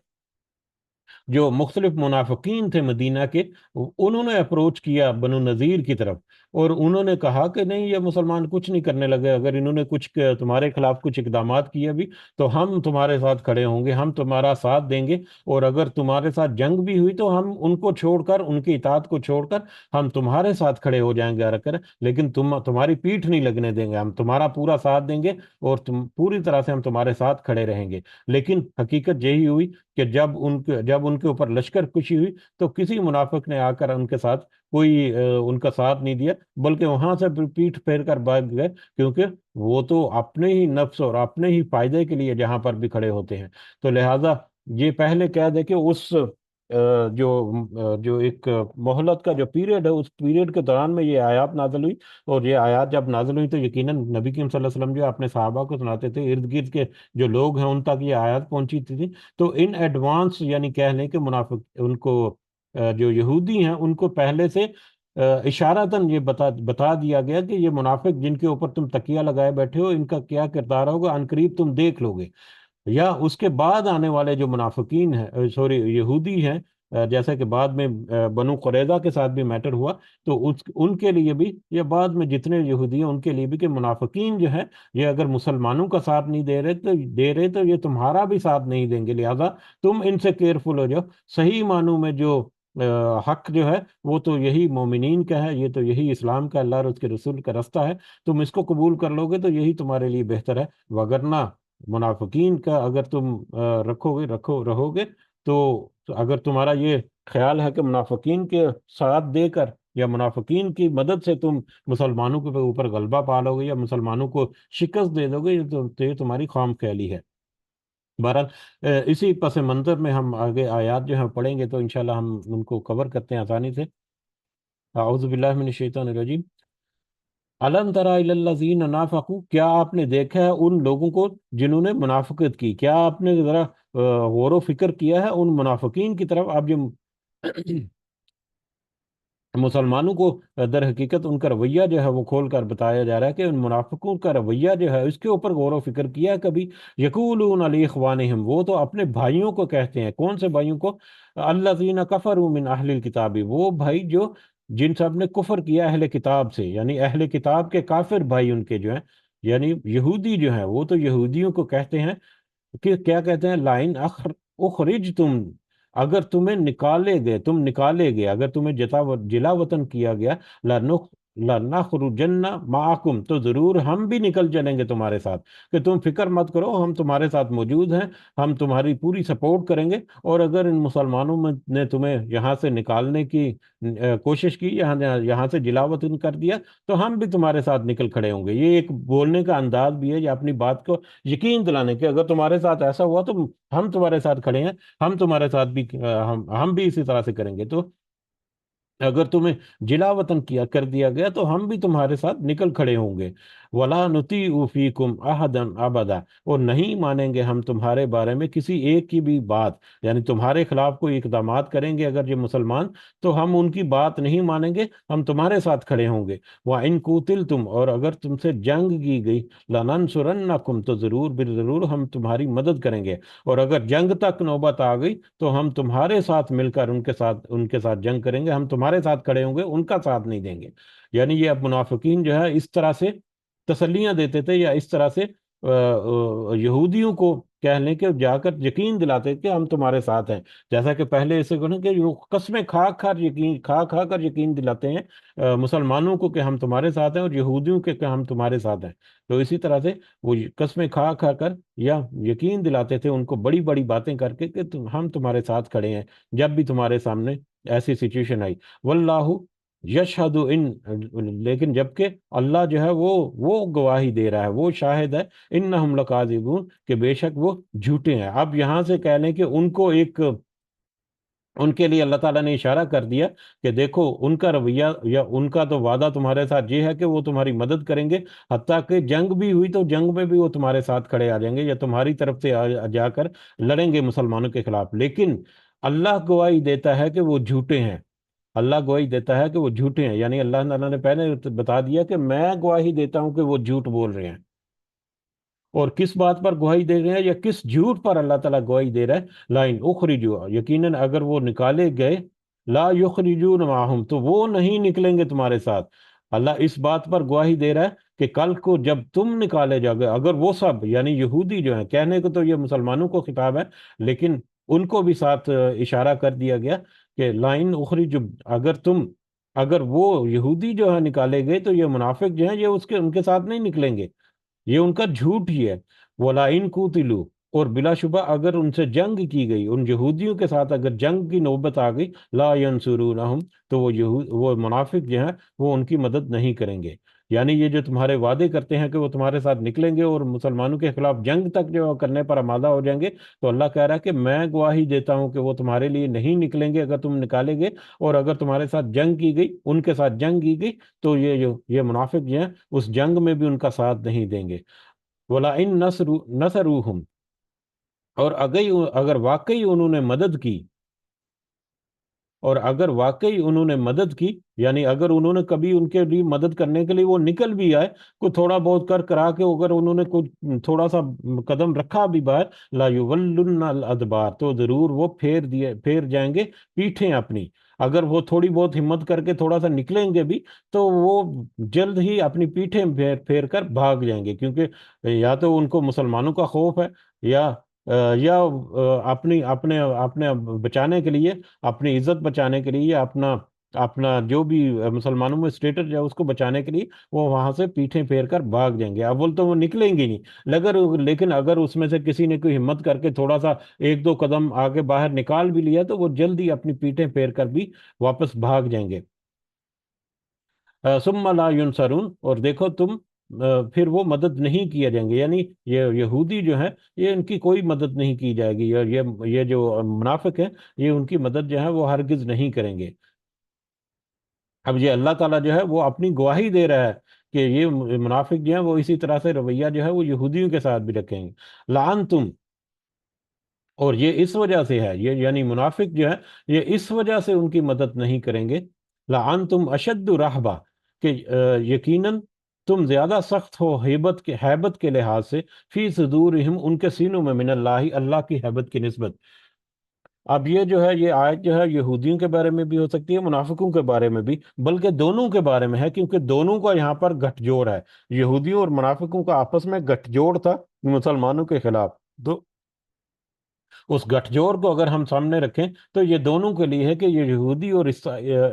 جو مختلف منافقین تھے مدینہ کے، انہوں نے اپروچ کیا بنو نذیر کی طرف، اور انہوں نے کہا کہ نہیں، یہ مسلمان کچھ نہیں کرنے لگے، اگر انہوں نے کچھ تمہارے خلاف کچھ اقدامات کیے بھی تو ہم تمہارے ساتھ کھڑے ہوں گے، ہم تمہارا ساتھ دیں گے، اور اگر تمہارے ساتھ جنگ بھی ہوئی تو ہم ان کو چھوڑ کر، ان کی اطاعت کو چھوڑ کر ہم تمہارے ساتھ کھڑے ہو جائیں گے کر، لیکن تمہاری پیٹھ نہیں لگنے دیں گے، ہم تمہارا پورا ساتھ دیں گے، اور تم پوری طرح سے ہم تمہارے ساتھ کھڑے رہیں گے۔ لیکن حقیقت یہی ہوئی کہ جب ان کے اوپر لشکر کشی ہوئی تو کسی منافق نے آ کر ان کے ساتھ کوئی ان کا ساتھ نہیں دیا، بلکہ وہاں سے پیٹھ پھیر کر بھاگ گئے، کیونکہ وہ تو اپنے ہی نفس اور اپنے ہی فائدے کے لیے جہاں پر بھی کھڑے ہوتے ہیں۔ تو لہٰذا یہ پہلے کہہ دے کہ اس جو ایک مہلت کا جو پیریڈ ہے، اس پیریڈ کے دوران میں یہ آیات نازل ہوئی، اور یہ آیات جب نازل ہوئی تو یقیناً نبی کریم صلی اللہ علیہ وسلم جو اپنے صحابہ کو سناتے تھے، ارد گرد کے جو لوگ ہیں ان تک یہ آیات پہنچی تھی، تو ان ایڈوانس یعنی کہہ لیں کہ منافق ان کو جو یہودی ہیں ان کو پہلے سے اشارتاً یہ بتا دیا گیا کہ یہ منافق جن کے اوپر تم تکیہ لگائے بیٹھے ہو، ان کا کیا کردار ہوگا، عن قریب تم دیکھ لو گے۔ یا اس کے بعد آنے والے جو منافقین ہیں، سوری یہودی ہیں، جیسا کہ بعد میں بنو قریظہ کے ساتھ بھی میٹر ہوا، تو ان کے لیے بھی، یا بعد میں جتنے یہودی ہیں ان کے لیے بھی، کہ منافقین جو ہے یہ اگر مسلمانوں کا ساتھ نہیں دے رہے تو یہ تمہارا بھی ساتھ نہیں دیں گے، لہذا تم ان سے کیئرفل ہو جاؤ۔ صحیح معنوں میں جو حق جو ہے وہ تو یہی مومنین کا ہے، یہ تو یہی اسلام کا، اللہ اور اس کے رسول کا راستہ ہے، تم اس کو قبول کر لو گے تو یہی تمہارے لیے بہتر ہے، وگرنہ منافقین کا اگر تم رہو گے، تو اگر تمہارا یہ خیال ہے کہ منافقین کے ساتھ دے کر یا منافقین کی مدد سے تم مسلمانوں کے اوپر غلبہ پا لو گے یا مسلمانوں کو شکست دے دو گے، یہ تمہاری خام خیالی ہے۔ بہرحال اسی پس منظر میں ہم آگے آیات جو ہیں پڑھیں گے، تو انشاءاللہ ہم ان کو کور کرتے ہیں آسانی سے۔ اعوذ باللہ من الشیطان الرجیم۔ الم تری الی الذین نافقوا، کیا آپ نے دیکھا ہے ان لوگوں کو جنہوں نے منافقت کی؟ کیا آپ نے ذرا غور و فکر کیا ہے ان منافقین کی طرف؟ آپ جو مسلمانوں کو در حقیقت ان کا رویہ جو ہے وہ کھول کر بتایا جا رہا ہے، کہ ان منافقوں کا رویہ جو ہے اس کے اوپر غور و فکر کیا کبھی؟ یقولون علی اخوانہم، وہ تو اپنے بھائیوں کو کہتے ہیں، کون سے بھائیوں کو؟ الذین کفروا من اہل الکتاب، وہ بھائی جو جن سب نے کفر کیا اہل کتاب سے، یعنی اہل کتاب کے کافر بھائی ان کے جو ہیں، یعنی یہودی جو ہیں، وہ تو یہودیوں کو کہتے ہیں کہ کیا کہتے ہیں؟ لائن اخرج تم، اگر تمہیں نکالے گئے، اگر تمہیں جلا وطن کیا گیا، لَنَخْرُجَنَّ مَعَكُمْ، تو ضرور ہم بھی نکل چلیں گے تمہارے ساتھ، کہ تم فکر مت کرو، ہم تمہارے ساتھ موجود ہیں، ہم تمہاری پوری سپورٹ کریں گے، اور اگر ان مسلمانوں نے تمہیں یہاں سے نکالنے کی کوشش کی، یہاں سے جلا وطن کر دیا، تو ہم بھی تمہارے ساتھ نکل کھڑے ہوں گے۔ یہ ایک بولنے کا انداز بھی ہے، یہ اپنی بات کو یقین دلانے کے، اگر تمہارے ساتھ ایسا ہوا تو ہم تمہارے ساتھ کھڑے ہیں، ہم تمہارے ساتھ بھی ہم بھی اسی طرح سے کریں گے، تو اگر تمہیں جلا وطن کر دیا گیا تو ہم بھی تمہارے ساتھ نکل کھڑے ہوں گے۔ وَلَا نُطِيعُ فِيكُمْ أَحَدًا أَبَدًا، اور نہیں مانیں گے ہم تمہارے بارے میں کسی ایک کی بھی بات، یعنی تمہارے خلاف کوئی اقدامات کریں گے اگر یہ مسلمان، تو ہم ان کی بات نہیں مانیں گے، ہم تمہارے ساتھ کھڑے ہوں گے۔ وَإِن قُوتِلْتُمْ، اور اگر تم سے جنگ کی گئی، لَنَنْصُرَنَّكُمْ، تو ضرور ہم تمہاری مدد کریں گے، اور اگر جنگ تک نوبت آ گئی تو ہم تمہارے ساتھ مل کر ان کے ساتھ جنگ کریں گے، ہم تمہارے ساتھ کھڑے ہوں گے، ان کا ساتھ نہیں دیں گے۔ یعنی یہ اب منافقین جو ہے اس طرح سے تسلیاں دیتے تھے، یا اس طرح سے یہودیوں کو کہہ لیں کہ جا کر یقین دلاتے کہ ہم تمہارے ساتھ ہیں، جیسا کہ پہلے اسے کو نا کہ وہ قسمیں کھا کھا کر یقین دلاتے ہیں مسلمانوں کو کہ ہم تمہارے ساتھ ہیں، اور یہودیوں کے کہ ہم تمہارے ساتھ ہیں. تو اسی طرح سے وہ قسمیں کھا کھا کر یا یقین دلاتے تھے ان کو بڑی بڑی باتیں کر کے کہ ہم تمہارے ساتھ کھڑے ہیں جب بھی تمہارے سامنے ایسی سچویشن آئی. واللہ یشہد ان، لیکن جبکہ اللہ جو ہے وہ گواہی دے رہا ہے، وہ شاہد ہے، انہم لکاذبون، کہ بے شک وہ جھوٹے ہیں. اب یہاں سے کہہ لیں کہ ان کو ان کے لیے اللہ تعالیٰ نے اشارہ کر دیا کہ دیکھو ان کا رویہ یا ان کا تو وعدہ تمہارے ساتھ یہ ہے کہ وہ تمہاری مدد کریں گے، حتیٰ کہ جنگ بھی ہوئی تو جنگ میں بھی وہ تمہارے ساتھ کھڑے آ جائیں گے یا تمہاری طرف سے جا کر لڑیں گے مسلمانوں کے خلاف. لیکن اللہ گواہی دیتا ہے کہ وہ جھوٹے ہیں. اللہ گواہی دیتا ہے کہ وہ جھوٹے ہیں، یعنی اللہ تعالیٰ نے پہلے بتا دیا کہ میں گواہی دیتا ہوں کہ وہ جھوٹ بول رہے ہیں. اور کس بات پر گواہی دے رہے ہیں یا کس جھوٹ پر اللہ تعالیٰ گواہی دے رہا ہے؟ لائن اخرجو، یقیناً اگر وہ نکالے گئے، لا یخرجون معہم، تو وہ نہیں نکلیں گے تمہارے ساتھ. اللہ اس بات پر گواہی دے رہا ہے کہ کل کو جب تم نکالے جاؤ گے، اگر وہ سب یعنی یہودی جو ہیں، کہنے کو تو یہ مسلمانوں کو خطاب ہے لیکن ان کو بھی ساتھ اشارہ کر دیا گیا کہ لائن اخرجو، اگر وہ یہودی جو ہے نکالے گئے تو یہ منافق جو ہیں یہ ان کے ساتھ نہیں نکلیں گے، یہ ان کا جھوٹ ہی ہے. وَلَئِن قُوتِلُوا، اور بلا شبہ اگر ان سے جنگ کی گئی، ان یہودیوں کے ساتھ اگر جنگ کی نوبت آ گئی، لا ينصرونہم، تو وہ منافق جو ہیں وہ ان کی مدد نہیں کریں گے. یعنی یہ جو تمہارے وعدے کرتے ہیں کہ وہ تمہارے ساتھ نکلیں گے اور مسلمانوں کے خلاف جنگ تک جو کرنے پر آمادہ ہو جائیں گے، تو اللہ کہہ رہا ہے کہ میں گواہی دیتا ہوں کہ وہ تمہارے لیے نہیں نکلیں گے اگر تم نکالے گے، اور اگر تمہارے ساتھ جنگ کی گئی، ان کے ساتھ جنگ کی گئی، تو یہ منافق جو ہیں اس جنگ میں بھی ان کا ساتھ نہیں دیں گے. وَلَئِن نَصَرُوهُمْ، اور اگر واقعی انہوں نے مدد کی، اور اگر واقعی انہوں نے مدد کی، یعنی اگر انہوں نے کبھی ان کے لیے مدد کرنے کے لیے وہ نکل بھی آئے، کوئی تھوڑا بہت کرا کے اگر انہوں نے کوئی تھوڑا سا قدم رکھا بھی باہر، لا یولن الادبار، تو ضرور وہ پھیر جائیں گے پیٹھیں اپنی. اگر وہ تھوڑی بہت ہمت کر کے تھوڑا سا نکلیں گے بھی تو وہ جلد ہی اپنی پیٹھیں پھیر کر بھاگ جائیں گے، کیونکہ یا تو ان کو مسلمانوں کا خوف ہے، یا اپنی اپنے اپنے بچانے کے لیے، اپنی عزت بچانے کے لیے، یا اپنا اپنا جو بھی مسلمانوں میں اسٹیٹس ہے اس کو بچانے کے لیے وہ وہاں سے پیٹھیں پھیر کر بھاگ جائیں گے. اول تو وہ نکلیں گے نہیں، لیکن اگر اس میں سے کسی نے کوئی ہمت کر کے تھوڑا سا ایک دو قدم آگے باہر نکال بھی لیا تو وہ جلدی اپنی پیٹھیں پھیر کر بھی واپس بھاگ جائیں گے. ثم لا ینصرون، اور دیکھو تم پھر وہ مدد نہیں کیا جائیں گے، یعنی یہ یہودی جو ہیں یہ ان کی کوئی مدد نہیں کی جائے گی، اور یہ جو منافق ہیں یہ ان کی مدد جو ہے وہ ہرگز نہیں کریں گے. اب یہ اللہ تعالیٰ جو ہے وہ اپنی گواہی دے رہا ہے کہ یہ منافق جو ہیں وہ اسی طرح سے رویہ جو ہے وہ یہودیوں کے ساتھ بھی رکھیں گے. لعنتم، اور یہ اس وجہ سے ہے، یہ یعنی منافق جو ہے یہ اس وجہ سے ان کی مدد نہیں کریں گے. لعنتم اشد رہبہ، کہ یقیناً تم زیادہ سخت ہو حیبت کے لحاظ سے، فی صدورہم، ان کے سینوں میں، من اللہ، اللہ کی حیبت کی نسبت. اب یہ جو ہے یہ آیت جو ہے یہودیوں کے بارے میں بھی ہو سکتی ہے، منافقوں کے بارے میں بھی، بلکہ دونوں کے بارے میں ہے، کیونکہ دونوں کا یہاں پر گٹھ جوڑ ہے. یہودیوں اور منافقوں کا آپس میں گٹھ جوڑ تھا مسلمانوں کے خلاف. تو اس گٹھ جوڑ کو اگر ہم سامنے رکھیں تو یہ دونوں کے لیے ہے کہ یہ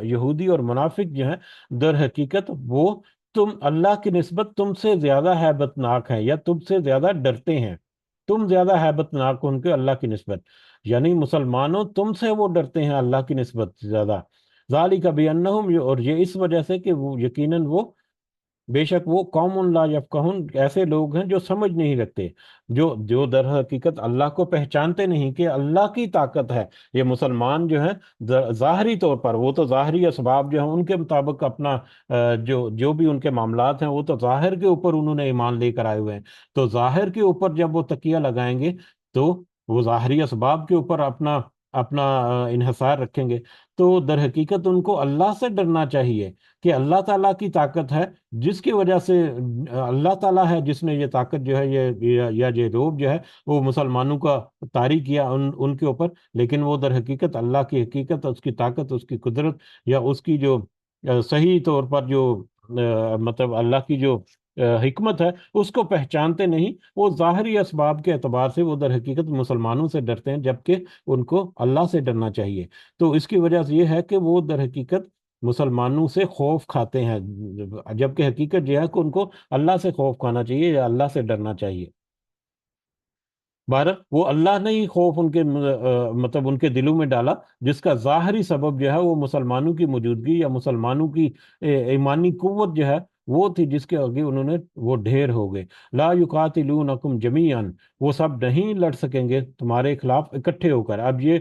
یہودی اور منافق جو ہیں در حقیقت وہ اللہ کی نسبت تم سے زیادہ ہیبت ناک ہیں، یا تم سے زیادہ ڈرتے ہیں، تم زیادہ ہیبت ناک ہو ان کے اللہ کی نسبت. یعنی مسلمانوں تم سے وہ ڈرتے ہیں اللہ کی نسبت زیادہ. ذالک بانہم، اور یہ اس وجہ سے کہ وہ یقیناً وہ بے شک وہ قوم لا یفقہون، ایسے لوگ ہیں جو سمجھ نہیں رکھتے، جو در حقیقت اللہ کو پہچانتے نہیں کہ اللہ کی طاقت ہے. یہ مسلمان جو ہیں ظاہری طور پر وہ تو ظاہری اسباب جو ہیں ان کے مطابق اپنا جو بھی ان کے معاملات ہیں وہ تو ظاہر کے اوپر انہوں نے ایمان لے کر آئے ہوئے ہیں. تو ظاہر کے اوپر جب وہ تکیہ لگائیں گے تو وہ ظاہری اسباب کے اوپر اپنا اپنا انحصار رکھیں گے. تو در حقیقت ان کو اللہ سے ڈرنا چاہیے کہ اللہ تعالیٰ کی طاقت ہے، جس کی وجہ سے اللہ تعالیٰ ہے جس نے یہ طاقت جو ہے یہ روب جو ہے وہ مسلمانوں کا طاری کیا ان کے اوپر. لیکن وہ در حقیقت اللہ کی حقیقت، اس کی طاقت، اس کی قدرت، یا اس کی جو صحیح طور پر جو مطلب اللہ کی جو حکمت ہے اس کو پہچانتے نہیں، وہ ظاہری اسباب کے اعتبار سے وہ در حقیقت مسلمانوں سے ڈرتے ہیں، جبکہ ان کو اللہ سے ڈرنا چاہیے۔ تو اس کی وجہ سے یہ ہے کہ وہ در حقیقت مسلمانوں سے خوف کھاتے ہیں، جبکہ حقیقت یہ ہے کہ ان کو اللہ سے خوف کھانا چاہیے یا اللہ سے ڈرنا چاہیے۔ بہرحال وہ اللہ نے ہی خوف ان کے مطلب ان کے دلوں میں ڈالا، جس کا ظاہری سبب جو ہے وہ مسلمانوں کی موجودگی یا مسلمانوں کی ایمانی قوت جو ہے وہ تھی، جس کے آگے انہوں نے وہ ڈھیر ہو گئے۔ لا یقاتلونکم جمیعا، وہ سب نہیں لڑ سکیں گے تمہارے خلاف اکٹھے ہو کر۔ اب یہ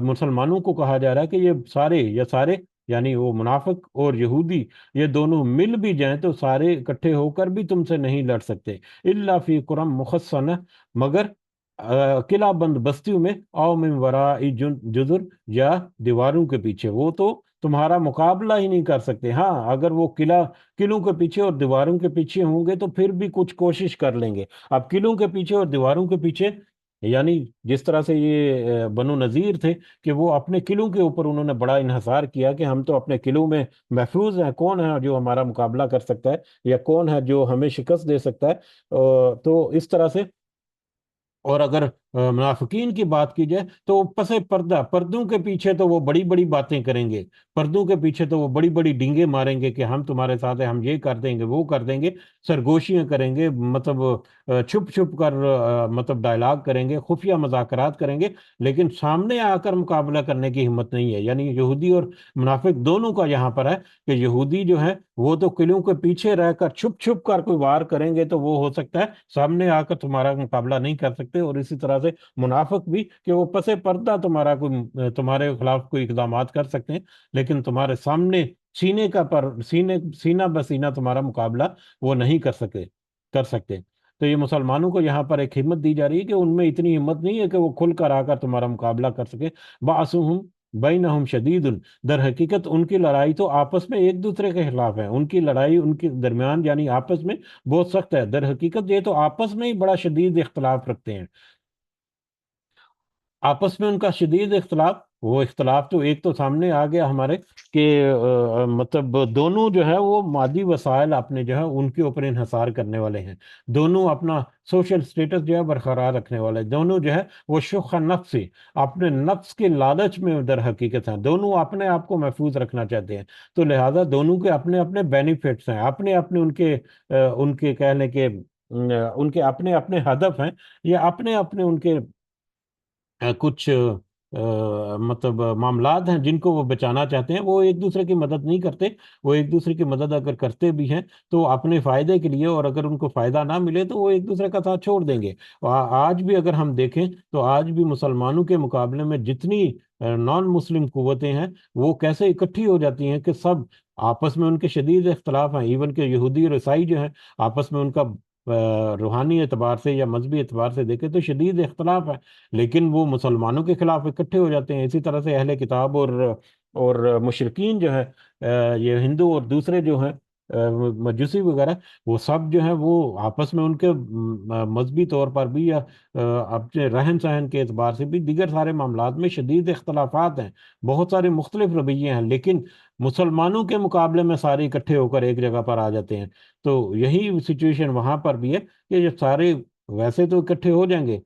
مسلمانوں کو کہا جا رہا ہے کہ یہ سارے یا سارے، یعنی وہ منافق اور یہودی، یہ دونوں مل بھی جائیں تو سارے اکٹھے ہو کر بھی تم سے نہیں لڑ سکتے، الا فی قرم محصنہ، مگر قلعہ بند بستیوں میں، او من وراء جدر، یا دیواروں کے پیچھے، وہ تو تمہارا مقابلہ ہی نہیں کر سکتے۔ ہاں اگر وہ قلعوں کے پیچھے اور دیواروں کے پیچھے ہوں گے تو پھر بھی کچھ کوشش کر لیں گے۔ اب قلعوں کے پیچھے اور دیواروں کے پیچھے، یعنی جس طرح سے یہ بنو نذیر تھے کہ وہ اپنے قلعوں کے اوپر انہوں نے بڑا انحصار کیا کہ ہم تو اپنے قلعوں میں محفوظ ہیں، کون ہے جو ہمارا مقابلہ کر سکتا ہے یا کون ہے جو ہمیں شکست دے سکتا ہے۔ تو اس طرح سے، اور اگر منافقین کی بات کی جائے تو پس پردہ، پردوں کے پیچھے تو وہ بڑی بڑی باتیں کریں گے، پردوں کے پیچھے تو وہ بڑی بڑی ڈینگیں ماریں گے کہ ہم تمہارے ساتھ ہیں، ہم یہ کر دیں گے وہ کر دیں گے، سرگوشیاں کریں گے، مطلب چھپ چھپ کر مطلب ڈائلاگ کریں گے، خفیہ مذاکرات کریں گے، لیکن سامنے آ کر مقابلہ کرنے کی ہمت نہیں ہے۔ یعنی یہودی اور منافق دونوں کا یہاں پر ہے کہ یہودی جو ہے وہ تو قلعوں کے پیچھے رہ کر چھپ چھپ کر کوئی وار کریں گے تو وہ ہو سکتا ہے، سامنے آ کر تمہارا مقابلہ نہیں کر سکتے، اور اسی طرح سے منافق بھی کہ وہ پس پردہ تمہارے خلاف کوئی اقدامات کر سکتے ہیں، لیکن تمہارے سامنے سینہ بسینہ تمہارا مقابلہ وہ نہیں کر سکتے۔ تو یہ مسلمانوں کو یہاں پر ایک ہمت دی جا رہی ہے کہ ان میں اتنی ہمت نہیں ہے کہ وہ کھل کر آ کر تمہارا مقابلہ کر سکے۔ بَعْثُهُمْ بَيْنَهُمْ شَدِيدٌ، در حقیقت ان کی لڑائی تو آپس میں ایک دوسرے کے خلاف ہے، ان کی لڑائی ان کے درمیان یعنی آپس میں بہت سخت ہے۔ در حقیقت یہ تو آپس میں ہی بڑا شدید اختلاف رکھتے ہیں، آپس میں ان کا شدید اختلاف، وہ اختلاف تو ایک تو سامنے آ گیا ہمارے کہ مطلب دونوں جو ہے وہ مادی وسائل اپنے جو ہے ان کے اوپر انحصار کرنے والے ہیں، دونوں اپنا سوشل سٹیٹس جو ہے برقرار رکھنے والے، دونوں جو ہے وہ شخ نفس سے اپنے نفس کے لالچ میں در حقیقت ہیں، دونوں اپنے آپ کو محفوظ رکھنا چاہتے ہیں، تو لہٰذا دونوں کے اپنے اپنے بینیفٹس ہیں، اپنے اپنے ان کے کہہ لیں کہ ان کے اپنے اپنے ہدف ہیں، یا اپنے اپنے ان کے کچھ مطلب معاملات ہیں جن کو وہ بچانا چاہتے ہیں۔ وہ ایک دوسرے کی مدد نہیں کرتے، وہ ایک دوسرے کی مدد اگر کرتے بھی ہیں تو اپنے فائدے کے لیے، اور اگر ان کو فائدہ نہ ملے تو وہ ایک دوسرے کا ساتھ چھوڑ دیں گے۔ آج بھی اگر ہم دیکھیں تو آج بھی مسلمانوں کے مقابلے میں جتنی نان مسلم قوتیں ہیں وہ کیسے اکٹھی ہو جاتی ہیں کہ سب آپس میں ان کے شدید اختلاف ہیں، ایون کہ یہودی اور عیسائی جو ہیں آپس میں ان کا روحانی اعتبار سے یا مذہبی اعتبار سے دیکھیں تو شدید اختلاف ہے، لیکن وہ مسلمانوں کے خلاف اکٹھے ہو جاتے ہیں۔ اسی طرح سے اہل کتاب اور مشرکین جو ہے، یہ ہندو اور دوسرے جو ہیں مجوسی وغیرہ، وہ سب جو ہیں وہ آپس میں ان کے مذہبی طور پر بھی یا اپنے رہن سہن کے اعتبار سے بھی دیگر سارے معاملات میں شدید اختلافات ہیں، بہت سارے مختلف رویے ہیں، لیکن مسلمانوں کے مقابلے میں سارے اکٹھے ہو کر ایک جگہ پر آ جاتے ہیں۔ تو یہی سچویشن وہاں پر بھی ہے کہ جب سارے ویسے تو اکٹھے ہو جائیں گے،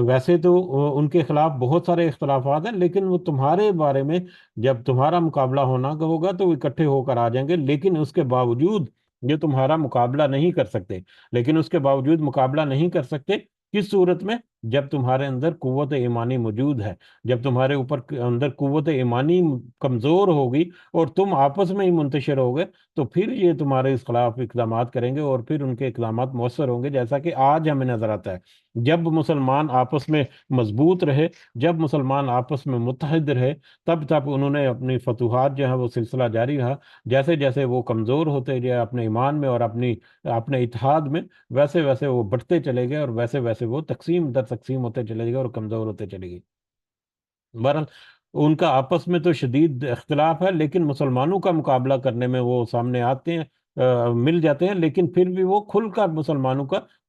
ویسے تو ان کے خلاف بہت سارے اختلافات ہیں، لیکن وہ تمہارے بارے میں جب تمہارا مقابلہ ہوگا تو وہ اکٹھے ہو کر آ جائیں گے، لیکن اس کے باوجود یہ تمہارا مقابلہ نہیں کر سکتے، لیکن اس کے باوجود مقابلہ نہیں کر سکتے کس صورت میں؟ جب تمہارے اندر قوت ایمانی موجود ہے، جب تمہارے اوپر اندر قوت ایمانی کمزور ہوگی اور تم آپس میں ہی منتشر ہوگے تو پھر یہ تمہارے اس خلاف اقدامات کریں گے، اور پھر ان کے اقدامات مؤثر ہوں گے، جیسا کہ آج ہمیں نظر آتا ہے۔ جب مسلمان آپس میں مضبوط رہے، جب مسلمان آپس میں متحد رہے، تب انہوں نے اپنی فتوحات جو ہے وہ سلسلہ جاری رہا، جیسے جیسے وہ کمزور ہوتے گئے اپنے ایمان میں اور اپنے اتحاد میں، ویسے ویسے وہ بڑھتے چلے گئے، اور ویسے ویسے وہ تقسیم در تقسیم ہوتے چلے گئے اور کمزور ہوتے چلے گئے۔ بہرحال ان کا آپس میں تو شدید اختلاف ہے، لیکن مسلمانوں کا مقابلہ کرنے میں وہ سامنے آتے ہیں، مل جاتے ہیں، لیکن پھر بھی وہ کھل کر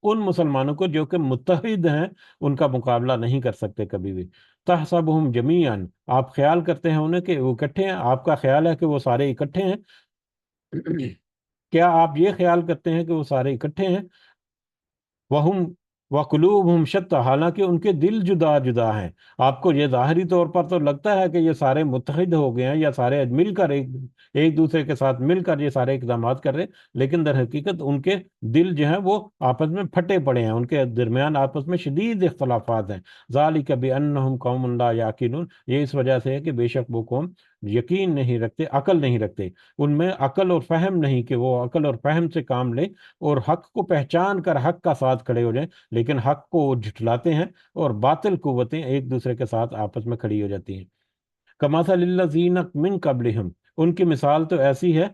ان مسلمانوں کو جو کہ متحد ہیں ان کا مقابلہ نہیں کر سکتے کبھی بھی۔ تحسبہم جمیعا، آپ خیال کرتے ہیں انہیں کہ وہ اکٹھے ہیں، آپ کا خیال ہے کہ وہ سارے اکٹھے ہیں، کیا آپ یہ خیال کرتے ہیں کہ وہ سارے اکٹھے ہیں؟ وہم وقلوبہم شتیٰ، حالانکہ ان کے دل جدا جدا ہیں۔ آپ کو یہ ظاہری طور پر تو لگتا ہے کہ یہ سارے متحد ہو گئے ہیں، یا سارے مل کر ایک دوسرے کے ساتھ مل کر یہ سارے اقدامات کر رہے ہیں، لیکن در حقیقت ان کے دل جو ہیں وہ آپس میں پھٹے پڑے ہیں، ان کے درمیان آپس میں شدید اختلافات ہیں۔ ذالک بانہم قوم لا یعقلون، یہ اس وجہ سے ہے کہ بے شک وہ قوم یقین نہیں رکھتے، عقل نہیں رکھتے، ان میں عقل اور فہم نہیں کہ وہ عقل اور فہم سے کام لیں اور حق کو پہچان کر حق کا ساتھ کھڑے ہو جائیں، لیکن حق کو وہ جھٹلاتے ہیں اور باطل قوتیں ایک دوسرے کے ساتھ آپس میں کھڑی ہو جاتی ہیں۔ کمثل الذین من قبلہم، ان کی مثال تو ایسی ہے۔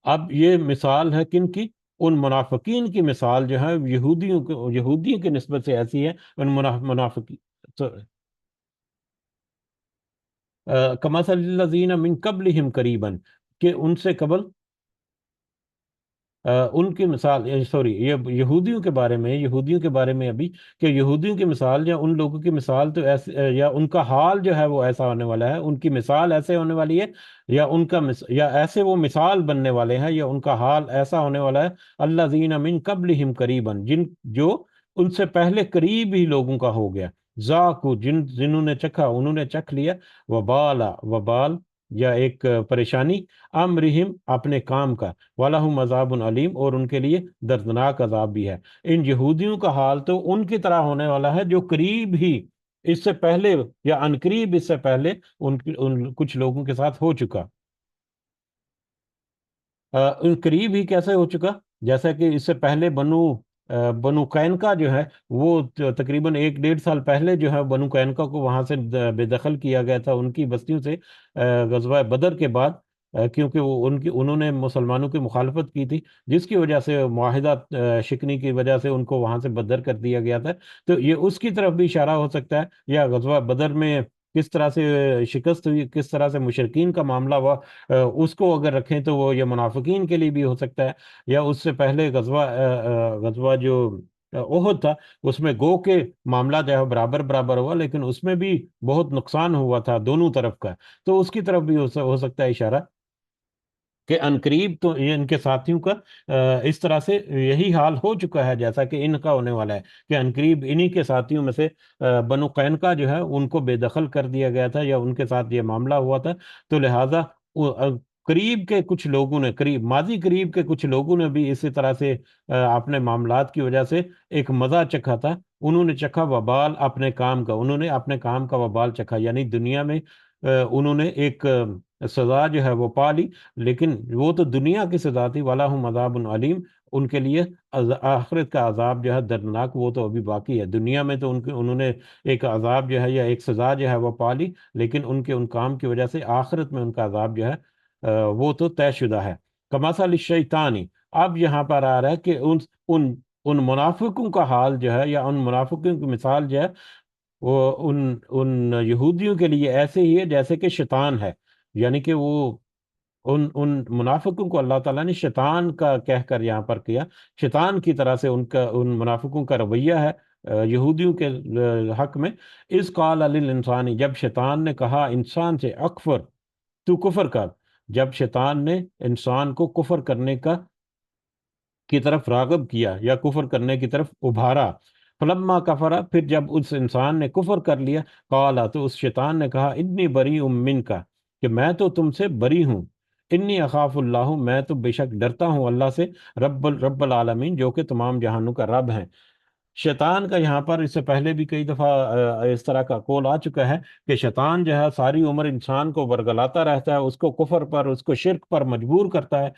اب یہ مثال ہے کن کی؟ ان منافقین کی مثال جو ہے یہودیوں کی نسبت سے ایسی ہے، ان منافقین کمثل الذین من قبلہم قریبا، کہ ان سے قبل ان کی مثال، سوری، یہ یہودیوں کے بارے میں ابھی، کہ یہودیوں کی مثال یا ان لوگوں کی مثال تو ایسے، یا ان کا حال جو ہے وہ ایسا ہونے والا ہے، ان کی مثال ایسے ہونے والی ہے، یا یا ایسے وہ مثال بننے والے ہیں، یا ان کا حال ایسا ہونے والا ہے، الذین من قبلہم قریبا، جو ان سے پہلے قریب ہی لوگوں کا ہو گیا، ذاقوا، جنہوں نے چکھا، انہوں نے چکھ لیا، وبال یا ایک پریشانی، امرہم، اپنے کام کا، وَلَهُمْ عَذَابٌ علیم، اور ان کے لیے دردناک عذاب بھی ہے۔ ان یہودیوں کا حال تو ان کی طرح ہونے والا ہے جو قریب ہی اس سے پہلے، یا عنقریب اس سے پہلے ان کچھ لوگوں کے ساتھ ہو چکا۔ ان قریب ہی کیسے ہو چکا؟ جیسا کہ اس سے پہلے بنو قینقاع جو ہے وہ تقریباً 1 ڈیڑھ سال پہلے جو ہے بنو قینقاع کو وہاں سے بے دخل کیا گیا تھا ان کی بستیوں سے، غزوہ بدر کے بعد، کیونکہ انہوں نے مسلمانوں کی مخالفت کی تھی، جس کی وجہ سے معاہدہ شکنی کی وجہ سے ان کو وہاں سے بدر کر دیا گیا تھا۔ تو یہ اس کی طرف بھی اشارہ ہو سکتا ہے، یا غزوہ بدر میں کس طرح سے شکست ہوئی، کس طرح سے مشرکین کا معاملہ ہوا، اس کو اگر رکھیں تو وہ یہ منافقین کے لیے بھی ہو سکتا ہے، یا اس سے پہلے غزوہ جو احد تھا، اس میں گو کے معاملہ جو ہے برابر برابر ہوا، لیکن اس میں بھی بہت نقصان ہوا تھا دونوں طرف کا، تو اس کی طرف بھی ہو سکتا ہے اشارہ، کہ عنقریب تو یہ ان کے ساتھیوں کا اس طرح سے یہی حال ہو چکا ہے جیسا کہ ان کا ہونے والا ہے، کہ عنقریب انہی کے ساتھیوں میں سے بنو قینقاع جو ہے ان کو بے دخل کر دیا گیا تھا، یا ان کے ساتھ یہ معاملہ ہوا تھا، تو لہٰذا قریب کے کچھ لوگوں نے، ماضی قریب کے کچھ لوگوں نے بھی اسی طرح سے اپنے معاملات کی وجہ سے ایک مزہ چکھا تھا، انہوں نے چکھا وبال اپنے کام کا، انہوں نے اپنے کام کا وبال چکھا، یعنی دنیا میں انہوں نے ایک سزا جو ہے وہ پا لی، لیکن وہ تو دنیا کی سزا تھی، وَلَهُمْ عَذَابٌ علیم، ان کے لیے آخرت کا عذاب جو ہے دردناک، وہ تو ابھی باقی ہے، دنیا میں تو انہوں نے ایک عذاب جو ہے یا ایک سزا جو ہے وہ پا لی، لیکن ان کے ان کام کی وجہ سے آخرت میں ان کا عذاب جو ہے وہ تو طے شدہ ہے۔ کمثل الشیطانی، اب یہاں پر آ رہا ہے کہ ان ان منافقوں کا حال جو ہے، یا ان منافقوں کی مثال جو ہے، وہ ان یہودیوں کے لیے ایسے ہی ہے جیسے کہ شیطان ہے، یعنی کہ وہ ان منافقوں کو اللہ تعالیٰ نے شیطان کا کہہ کر یہاں پر کیا، شیطان کی طرح سے ان منافقوں کا رویہ ہے یہودیوں کے حق میں۔ اس قال للانسانی، جب شیطان نے کہا انسان سے، اکفر، تو کفر کر، جب شیطان نے انسان کو کفر کرنے کی طرف راغب کیا، یا کفر کرنے کی طرف ابھارا، فلما کفرا، پھر جب اس انسان نے کفر کر لیا، قالا، تو اس شیطان نے کہا، انی بری منک، کہ میں تو تم سے بری ہوں، انی اخاف اللہ، میں تو بے شک ڈرتا ہوں اللہ سے، رب العالمین، جو کہ تمام جہانوں کا رب ہیں۔ شیطان کا یہاں پر اس سے پہلے بھی کئی دفعہ اس طرح کا قول آ چکا ہے کہ شیطان جو ہے ساری عمر انسان کو ورگلاتا رہتا ہے، اس کو کفر پر، اس کو شرک پر مجبور کرتا ہے،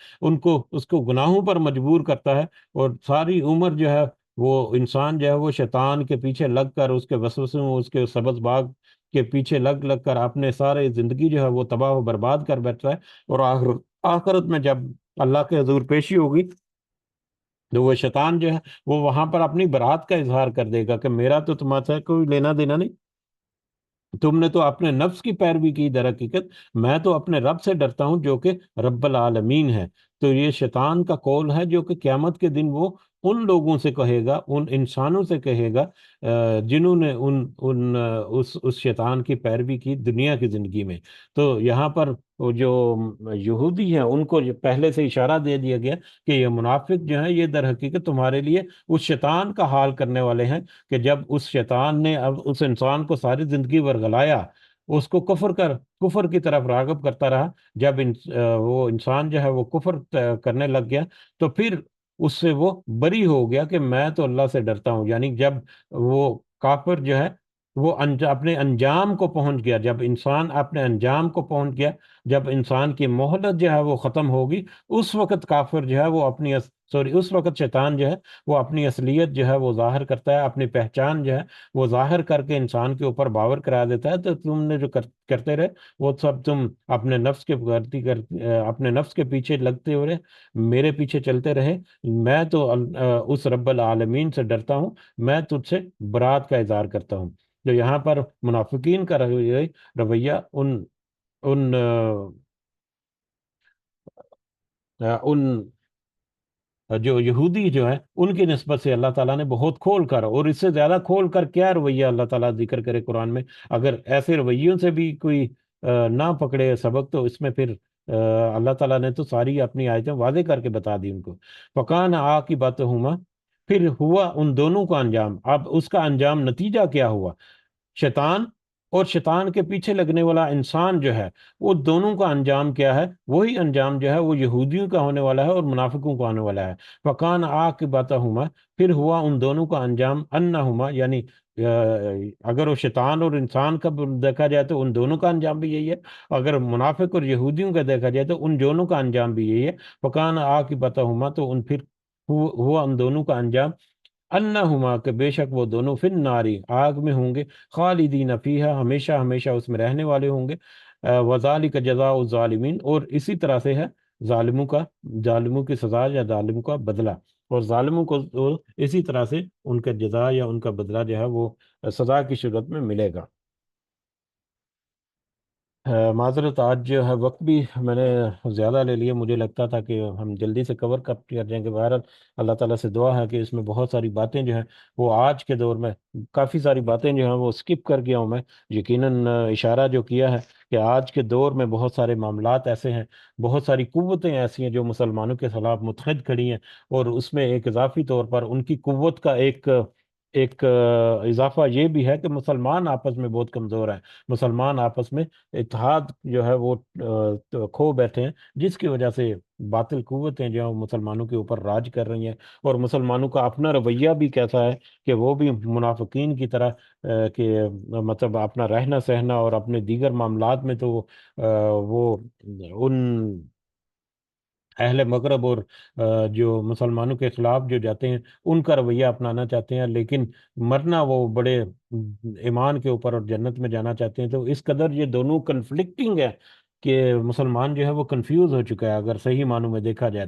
اس کو گناہوں پر مجبور کرتا ہے، اور ساری عمر جو ہے وہ انسان جو ہے وہ شیطان کے پیچھے لگ کر، اس کے وسوسوں، اس کے سبز باغ کے پیچھے لگ لگ کر اپنے سارے زندگی جو ہے وہ تباہ و برباد کر بیٹھتا ہے، اور آخرت میں جب اللہ کے حضور پیشی ہوگی تو وہ شیطان جو ہے وہ وہاں پر اپنی برات کا اظہار کر دے گا کہ میرا تو تمہارا کوئی لینا دینا نہیں، تم نے تو اپنے نفس کی پیروی کی، در حقیقت میں تو اپنے رب سے ڈرتا ہوں جو کہ رب العالمین ہے۔ تو یہ شیطان کا قول ہے جو کہ قیامت کے دن وہ ان لوگوں سے کہے گا، ان انسانوں سے کہے گا جنہوں نے اس شیطان کی پیروی کی دنیا کی زندگی میں۔ تو یہاں پر وہ جو یہودی ہیں ان کو یہ پہلے سے اشارہ دے دیا گیا کہ یہ منافق جو ہیں یہ در حقیقت تمہارے لیے اس شیطان کا حال کرنے والے ہیں، کہ جب اس شیطان نے اب اس انسان کو ساری زندگی ورگلایا، اس کو کفر کی طرف راغب کرتا رہا، جب وہ انسان جو ہے وہ کفر کرنے لگ گیا، تو پھر اس سے وہ بری ہو گیا کہ میں تو اللہ سے ڈرتا ہوں۔ یعنی جب وہ کافر جو ہے وہ اپنے انجام کو پہنچ گیا، جب انسان اپنے انجام کو پہنچ گیا، جب انسان کی مہلت جو ہے وہ ختم ہوگی، اس وقت کافر جو ہے وہ اس وقت شیطان جو ہے وہ اپنی اصلیت جو ہے وہ ظاہر کرتا ہے، اپنی پہچان جو ہے وہ ظاہر کر کے انسان کے اوپر باور کرا دیتا ہے، تو تم نے جو کرتے رہے وہ سب تم اپنے نفس کے اپنے نفس کے پیچھے لگتے ہو رہے، میرے پیچھے چلتے رہے، میں تو اس رب العالمین سے ڈرتا ہوں، میں تجھ سے برات کا اظہار کرتا ہوں۔ جو یہاں پر منافقین کا رویہ ان ان جو یہودی جو ہے ان کی نسبت سے اللہ تعالیٰ نے بہت کھول کر، اور اس سے زیادہ کھول کر کیا رویہ اللہ تعالیٰ ذکر کرے قرآن میں؟ اگر ایسے رویوں سے بھی کوئی نہ پکڑے سبق، تو اس میں پھر اللہ تعالیٰ نے تو ساری اپنی آیتیں واضح کر کے بتا دی ان کو۔ فکان آ کی بات ہما، پھر ہوا ان دونوں کا انجام۔ اب اس کا انجام نتیجہ کیا ہوا؟ شیطان اور شیطان کے پیچھے لگنے والا انسان جو ہے، وہ دونوں کا انجام کیا ہے؟ وہی انجام جو ہے وہ یہودیوں کا ہونے والا ہے اور منافقوں کا ہونے والا ہے۔ فکان عاقبتہما، پھر ہوا ان دونوں کا انجام، انہما یعنی اگر وہ شیطان اور انسان کا دیکھا جائے تو ان دونوں کا انجام بھی یہی ہے، اگر منافق اور یہودیوں کا دیکھا جائے تو ان دونوں کا انجام بھی یہی ہے۔ فکان عاقبتہما، تو ان پھر ہوا ان دونوں کا انجام، انہما کہ بے شک وہ دونوں فی الناری آگ میں ہوں گے، خالدین فیہا ہمیشہ ہمیشہ اس میں رہنے والے ہوں گے، وذالک جزاء الظالمین، اور اسی طرح سے ہے ظالموں کی سزا یا ظالموں کا بدلہ، اور ظالموں کو اسی طرح سے ان کا جزا یا ان کا بدلہ جو ہے وہ سزا کی صورت میں ملے گا۔ معذرت، آج جو ہے وقت بھی میں نے زیادہ لے لیا، مجھے لگتا تھا کہ ہم جلدی سے کور کر جائیں گے، بہرحال اللہ تعالیٰ سے دعا ہے کہ اس میں بہت ساری باتیں جو ہیں وہ آج کے دور میں کافی ساری باتیں جو ہیں وہ سکپ کر گیا ہوں میں، یقیناً اشارہ جو کیا ہے کہ آج کے دور میں بہت سارے معاملات ایسے ہیں، بہت ساری قوتیں ایسی ہیں جو مسلمانوں کے خلاف متحد کھڑی ہیں، اور اس میں ایک اضافی طور پر ان کی قوت کا ایک اضافہ یہ بھی ہے کہ مسلمان آپس میں بہت کمزور ہیں، مسلمان آپس میں اتحاد جو ہے وہ تو کھو بیٹھے ہیں، جس کی وجہ سے باطل قوتیں جو ہیں مسلمانوں کے اوپر راج کر رہی ہیں، اور مسلمانوں کا اپنا رویہ بھی کیسا ہے کہ وہ بھی منافقین کی طرح کہ مطلب اپنا رہنا سہنا اور اپنے دیگر معاملات میں تو وہ ان اہل مغرب اور جو مسلمانوں کے خلاف جو جاتے ہیں ان کا رویہ اپنانا چاہتے ہیں، لیکن مرنا وہ بڑے ایمان کے اوپر اور جنت میں جانا چاہتے ہیں۔ تو اس قدر یہ دونوں کنفلکٹنگ ہے کہ مسلمان جو ہے وہ کنفیوز ہو چکا ہے، اگر صحیح معنوں میں دیکھا جائے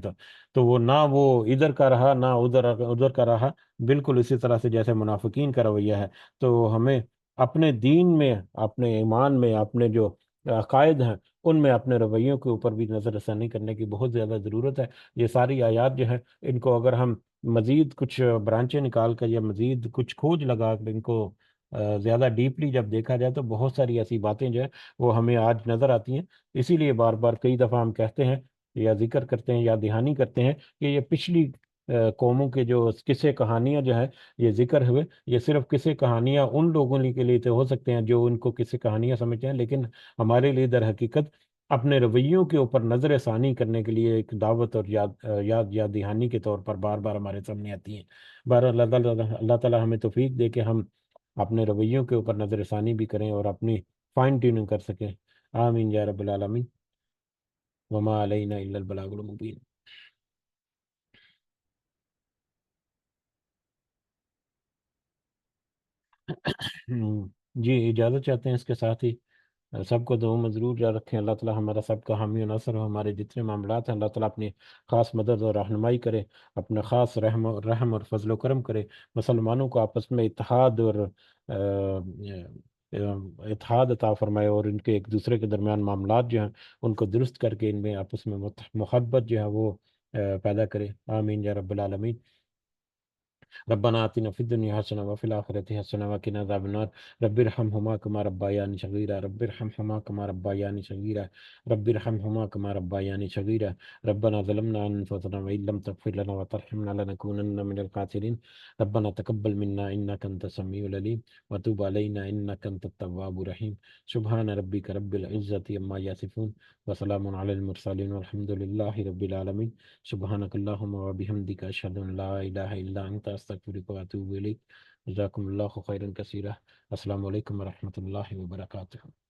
تو وہ نہ وہ ادھر کا رہا نہ ادھر کا رہا، بالکل اسی طرح سے جیسے منافقین کا رویہ ہے۔ تو ہمیں اپنے دین میں، اپنے ایمان میں، اپنے جو عقائد ہیں ان میں اپنے رویوں کے اوپر بھی نظر ثانی کرنے کی بہت زیادہ ضرورت ہے۔ یہ ساری آیات جو ہیں ان کو اگر ہم مزید کچھ برانچیں نکال کر یا مزید کچھ کھوج لگا کر ان کو زیادہ ڈیپلی جب دیکھا جائے تو بہت ساری ایسی باتیں جو ہیں وہ ہمیں آج نظر آتی ہیں۔ اسی لیے بار بار کئی دفعہ ہم کہتے ہیں یا ذکر کرتے ہیں یا دہانی کرتے ہیں کہ یہ پچھلی قوموں کے جو قصے کہانیاں جو ہیں یہ ذکر ہوئے، یہ صرف قصے کہانیاں ان لوگوں کے لیے تو ہو سکتے ہیں جو ان کو قصے کہانیاں سمجھتے ہیں، لیکن ہمارے لیے در حقیقت اپنے رویوں کے اوپر نظر ثانی کرنے کے لیے ایک دعوت اور یاد دہانی کے طور پر بار بار ہمارے سامنے آتی ہیں۔ بہرحال اللہ تعالیٰ ہمیں توفیق دے کہ ہم اپنے رویوں کے اوپر نظر ثانی بھی کریں اور اپنی فائن ٹیوننگ کر سکیں۔ آمین یا رب العالمین، وما علینا الا البلاغ المبین۔ جی اجازت چاہتے ہیں اس کے ساتھ ہی سب کو دعا مضرور جا رکھیں، اللہ تعالیٰ ہمارا سب کا حامی و ناصر ہو، ہمارے جتنے معاملات ہیں اللہ تعالیٰ اپنی خاص مدد اور رہنمائی کرے، اپنا خاص رحم اور فضل و کرم کرے، مسلمانوں کو آپس میں اتحاد اور اتحاد عطا فرمائے، اور ان کے ایک دوسرے کے درمیان معاملات جو ہیں ان کو درست کر کے ان میں آپس میں محبت جو ہے وہ پیدا کرے۔ آمین یا رب العالمین۔ ربنا آتنا في الدنيا حسنة وفي الآخرة حسنة وقنا عذاب النار. رب ارحمهما كما ربياني صغيرا. رب ارحمهما كما ربياني صغيرا. رب ارحمهما كما ربياني صغيرا. ربنا ظلمنا أنفسنا وإن لم تغفر لنا وترحمنا لنكونن من الخاسرين. ربنا تقبل منا إنك أنت السميع العليم وتوب علينا إنك أنت التواب الرحيم. سبحان ربك رب العزة عما يصفون وسلام على المرسلين والحمد لله رب العالمين. سبحانك اللهم وبحمدك أشهد أن لا إله إلا أنت أستغفرك وأتوب إليك. جزاكم الله خيرا كثيرا. السلام علیکم ورحمۃ اللہ وبرکاتہ.